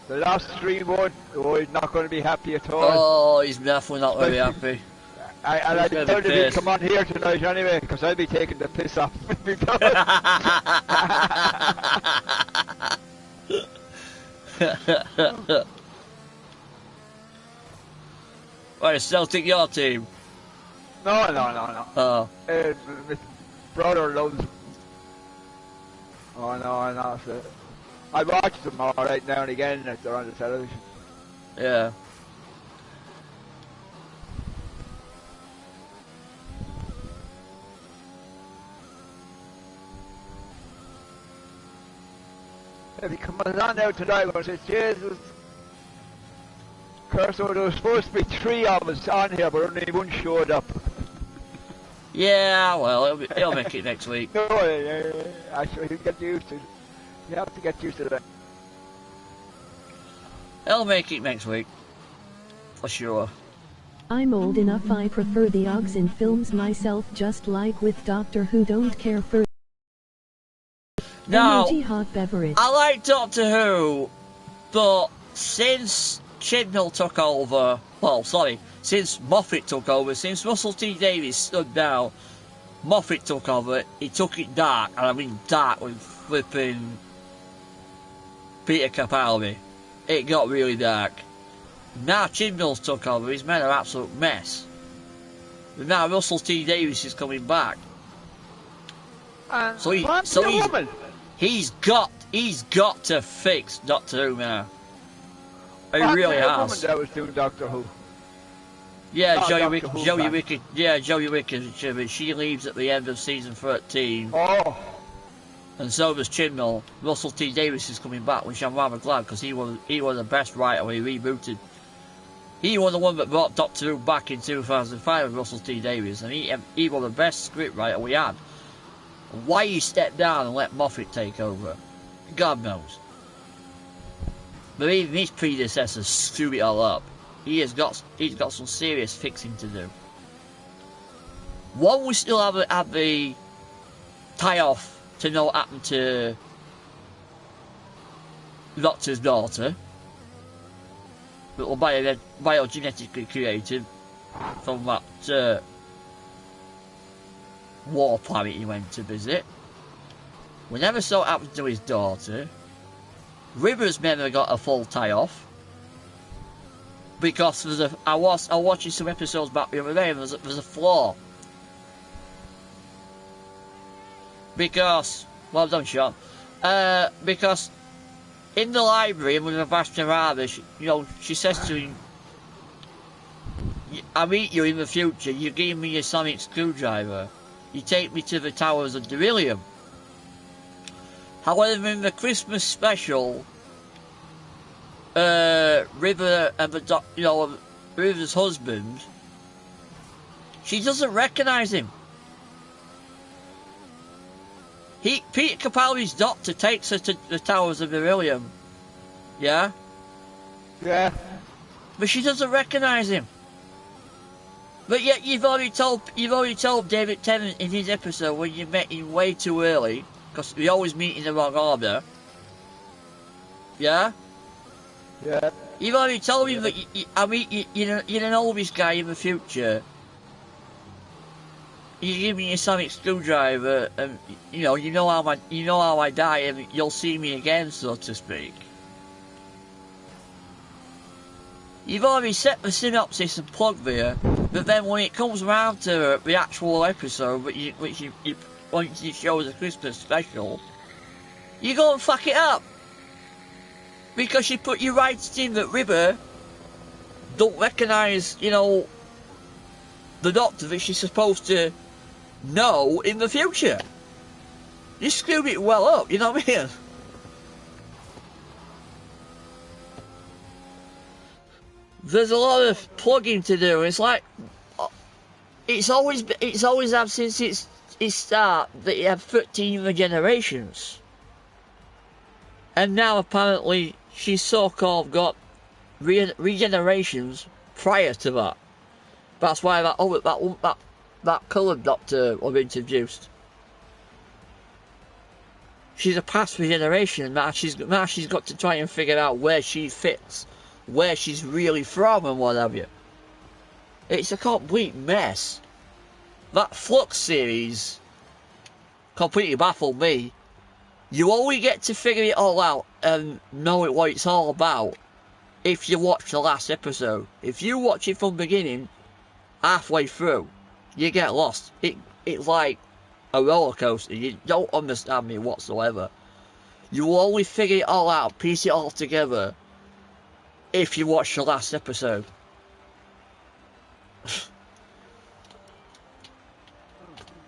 [SPEAKER 2] The last 3-1. Oh, he's not going to be happy at all.
[SPEAKER 1] Oh, he's definitely not very happy.
[SPEAKER 2] I told him he'd come on here tonight anyway, because I'd be taking the piss off.
[SPEAKER 1] Wait, Celtic your team?
[SPEAKER 2] No.
[SPEAKER 1] Oh.
[SPEAKER 2] My brother loves him. Oh no. So I watch them alright now and again if they're on the television.
[SPEAKER 1] Yeah.
[SPEAKER 2] If he comes on now tonight, I'm going to say, Jesus. KERRZO, there was supposed to be 3 of us on here, but only 1 showed up.
[SPEAKER 1] Yeah, well, he'll make it next week.
[SPEAKER 2] No, actually, he'll get used to it. You have to get used to that.
[SPEAKER 1] He'll make it next week. For sure.
[SPEAKER 3] I'm old enough, I prefer the Oggs in films myself, just like with Doctor Who, don't care for
[SPEAKER 1] No,
[SPEAKER 3] energy hot beverage.
[SPEAKER 1] I like Doctor Who, but since Chibnall took over, since Moffat took over, since Russell T Davies stood down, Moffat took over, he took it dark, and I mean dark with flipping Peter Capaldi. It got really dark. Now Chibnall's took over, he's made an absolute mess. But now Russell T Davies is coming back. He's got to fix Doctor Who now. He really has.
[SPEAKER 2] That was doing Doctor Who.
[SPEAKER 1] Yeah, Joey Wicked. She leaves at the end of season 13.
[SPEAKER 2] Oh.
[SPEAKER 1] And so does Chibnall. Russell T Davies is coming back, which I'm rather glad, because he was the best writer when he rebooted. He was the one that brought Doctor Who back in 2005 with Russell T Davies, and he was the best script writer we had. Why he stepped down and let Moffat take over, God knows. But even his predecessors screwed it all up. He's got some serious fixing to do. One, we still have the tie-off to know what happened to the Doctor's daughter, that were biogenetically created from that war planet he went to visit. We never saw what happened to his daughter. Rivers never got a full tie-off, because I was watching some episodes back the other day, and there's a flaw. Because, well done, Sean. Because in the library, and with a Vashtarada, she says to him, "I meet you in the future. You give me a sonic screwdriver. You take me to the towers of Beryllium." However, in the Christmas special, River and River's husband, she doesn't recognise him. Peter Capaldi's doctor takes her to the towers of Beryllium. Yeah?
[SPEAKER 2] Yeah.
[SPEAKER 1] But she doesn't recognise him. But yet you've already told David Tennant in his episode when you met him way too early, because we always meet in the wrong order. Yeah?
[SPEAKER 2] Yeah.
[SPEAKER 1] You've already told him that you're an Elvis guy in the future. You give me a sonic screwdriver, and you know how I die, and you'll see me again, so to speak. You've already set the synopsis and plug there, but then when it comes around to the actual episode, which you once you show as a Christmas special, you go and fuck it up. Because you put your rights in that River don't recognise, you know, the Doctor that she's supposed to know in the future. You screwed it well up, you know what I mean? There's a lot of plugging to do. It's like it's always had since its start that you have 13 generations, and now apparently she's so-called got regenerations prior to that. That's why that coloured Doctor was introduced. She's a past regeneration. Now she's got to try and figure out where she fits, where she's really from and what have you. It's a complete mess. That Flux series completely baffled me. You only get to figure it all out and know what it's all about if you watch the last episode. If you watch it from the beginning, halfway through, you get lost. It's like a roller coaster. You don't understand me whatsoever. You will only figure it all out, piece it all together, if you watch the last episode.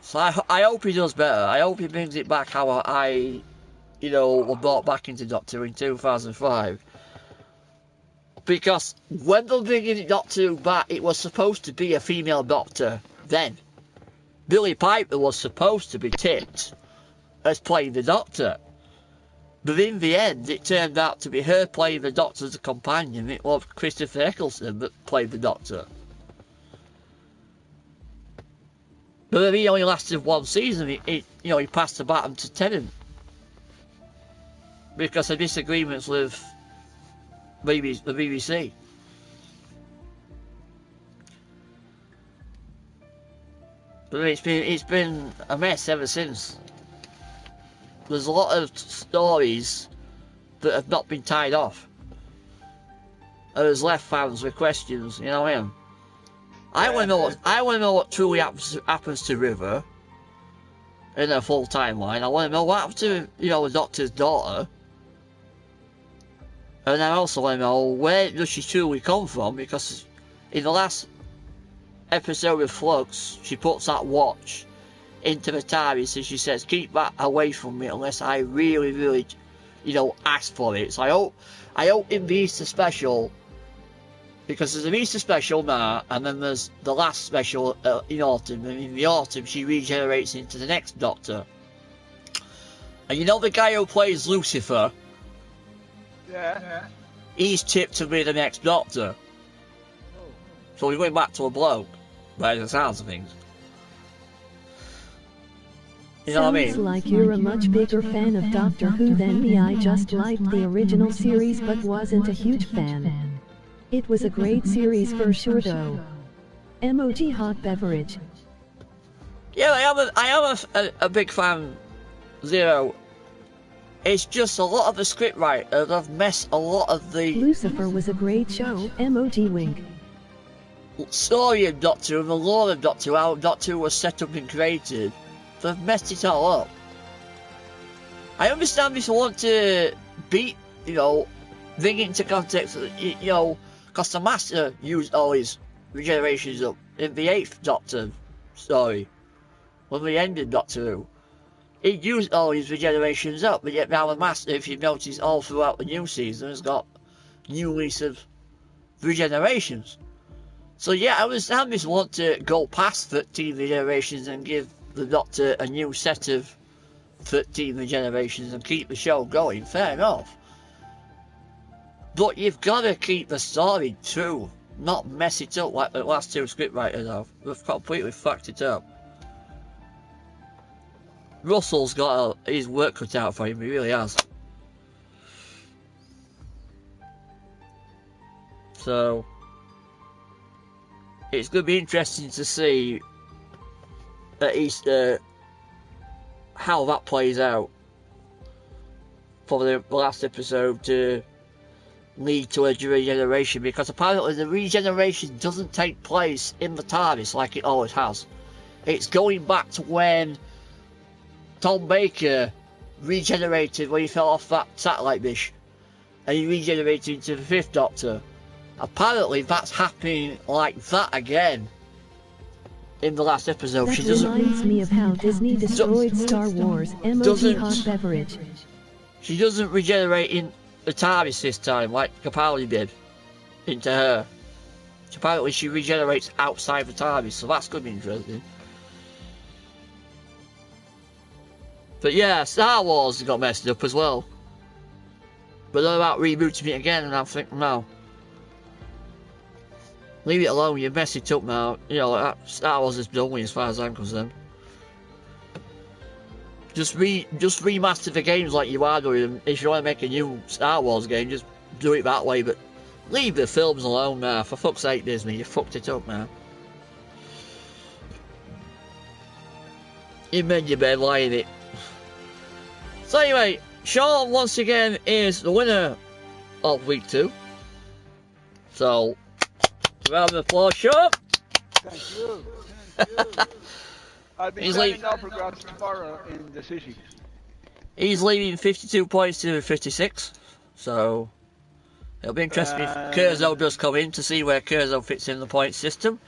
[SPEAKER 1] So I hope he does better. I hope he brings it back how I was brought back into Doctor Who in 2005. Because when they're bringing Doctor Who back, it was supposed to be a female Doctor then. Billie Piper was supposed to be tipped as playing the Doctor. But in the end, it turned out to be her playing the Doctor as a companion. It was Christopher Eccleston that played the Doctor. But he only lasted one season. He passed the baton to Tennant because of disagreements with the BBC. But it's been a mess ever since. There's a lot of stories that have not been tied off, and has left fans with questions. You know what I mean? I want to know what truly happens to River in her full timeline. I want to know what happens to the Doctor's daughter, and I also want to know where does she truly come from, because in the last episode of Flux, she puts that watch into the TARDIS and she says, "Keep that away from me unless I really, really, ask for it." So I hope in the Easter special, because there's an Easter special now, and then there's the last special in autumn, and in the autumn she regenerates into the next Doctor. And the guy who plays Lucifer?
[SPEAKER 2] Yeah.
[SPEAKER 1] He's tipped to be the next Doctor. So we're going back to a bloke, by the sounds of things. You know what I mean?
[SPEAKER 3] Sounds like you're a much bigger fan of Doctor Who than me. I just liked the original series but wasn't a huge fan. It was a great series for sure though. MOG hot beverage.
[SPEAKER 1] Yeah, I am a big fan, Zero. It's just a lot of the script writers have messed a lot of the
[SPEAKER 3] Lucifer was a great show, MOG wink.
[SPEAKER 1] story of Doctor Who and the lore of Doctor Who, how Doctor Who was set up and created. They've messed it all up. I understand if you want to beat, bring it into context, because the Master used all his regenerations up in the 8th Doctor story, when we ended Doctor Who. He used all his regenerations up, but yet now the Master, if you notice all throughout the new season, has got new lease of regenerations. So yeah, I understand if you want to go past 13 regenerations and give the Doctor a new set of 13 regenerations and keep the show going, fair enough. But you've got to keep the story true, not mess it up like the last two scriptwriters have. They've completely fucked it up. Russell's got his work cut out for him, he really has. So it's going to be interesting to see at Easter how that plays out for the last episode to lead to a regeneration, because apparently the regeneration doesn't take place in the TARDIS like it always has. It's going back to when Tom Baker regenerated when he fell off that satellite dish, and he regenerated into the Fifth Doctor. Apparently that's happening like that again in the last episode.
[SPEAKER 3] That reminds me of how Disney destroyed Star Wars. Emoji hot beverage.
[SPEAKER 1] She doesn't regenerate in the TARDIS this time like Capaldi did into her. Apparently she regenerates outside the TARDIS, so that's going to be interesting. But yeah, Star Wars got messed up as well. But they're about rebooting it again, and I'm thinking, no. Leave it alone, you mess it up now. You know, Star Wars is done with as far as I'm concerned. Just remaster the games like you are doing. If you want to make a new Star Wars game, just do it that way. But leave the films alone now. For fuck's sake, Disney, you fucked it up now. You made your bed lying it. So anyway, Sean once again is the winner of week 2. So, round of applause, Sean.
[SPEAKER 2] Thank you. Thank you. I'll be standing autographs tomorrow in the city.
[SPEAKER 1] He's leaving 52 points to 56. So, it'll be interesting if KERRZO does come in to see where KERRZO fits in the point system.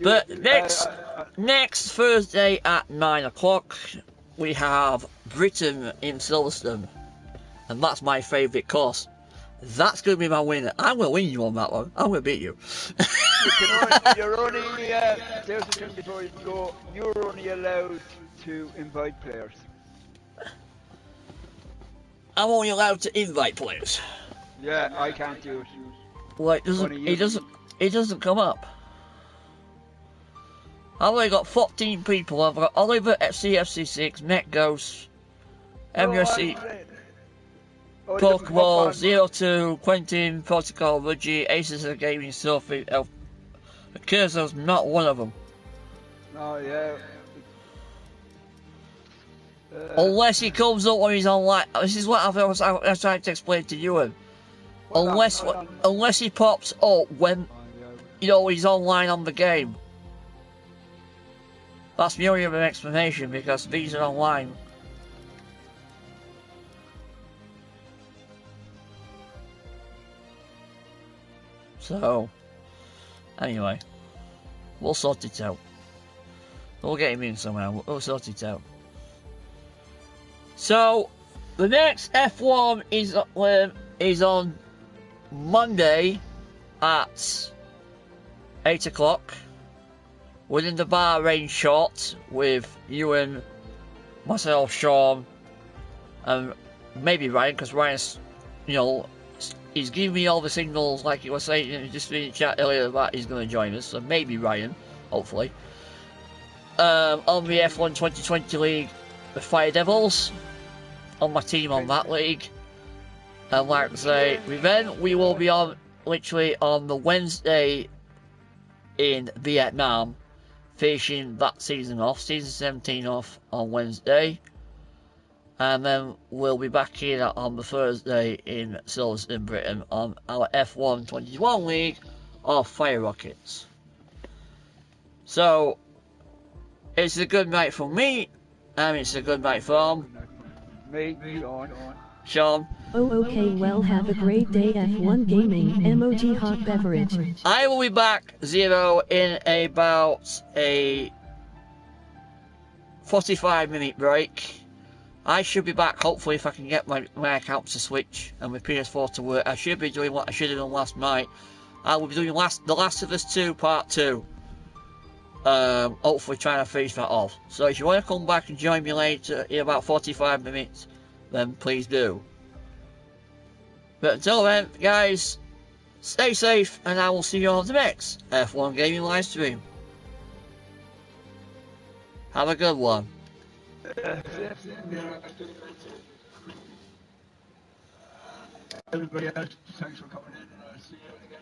[SPEAKER 1] But next Thursday at 9 o'clock, we have Britain in Silverstone. And that's my favourite course. That's going to be my winner. I'm going to win you on that one. I'm going to beat you.
[SPEAKER 2] You're only, there's a thing before you go, you're only allowed to invite players.
[SPEAKER 1] I'm only allowed to invite players.
[SPEAKER 2] Yeah, I can't do it.
[SPEAKER 1] Well, it doesn't come up. I've only got 14 people. I've got Oliver at CFC6, Met Ghost, MUSC, Pokeball, 02, Quentin, Protocol, Reggie, Aces of Gaming, Sophie, KERRZO's not one of them.
[SPEAKER 2] Oh, yeah.
[SPEAKER 1] Unless he comes up when he's online. This is what I was trying to explain to you. Unless he pops up when, you know, he's online on the game. That's the only other explanation, because these are online. So, anyway, we'll sort it out. We'll get him in somehow. We'll sort it out. So, the next F1 is on Monday at 8 o'clock. Within the Bahrain shot with you and myself, Sean, and maybe Ryan, because Ryan's, you know, he's giving me all the signals like he was saying just in the chat earlier that he's going to join us, so maybe Ryan, hopefully. On the F1 2020 League, the Fire Devils, on my team on that league. And like I say, then we will be on, literally on the Wednesday in Vietnam, finishing that season off, season 17 off on Wednesday. And then we'll be back here on the Thursday in Silverstone, Britain, on our F1 21 League of Firerockets. So, it's a good night for me, and it's a good night for
[SPEAKER 2] me,
[SPEAKER 1] Sean.
[SPEAKER 3] Oh, okay, well, have a great day, F1 Gaming, emoji hot beverage.
[SPEAKER 1] I will be back, Zero, in about a 45-minute break. I should be back, hopefully, if I can get my account to switch and my PS4 to work. I should be doing what I should have done last night. I will be doing The Last of Us 2 Part 2. Hopefully trying to finish that off. So if you want to come back and join me later in about 45 minutes, then please do. But until then, guys, stay safe, and I will see you on the next F1 Gaming live stream. Have a good one.
[SPEAKER 2] Everybody else, thanks for coming in, and I'll see you again.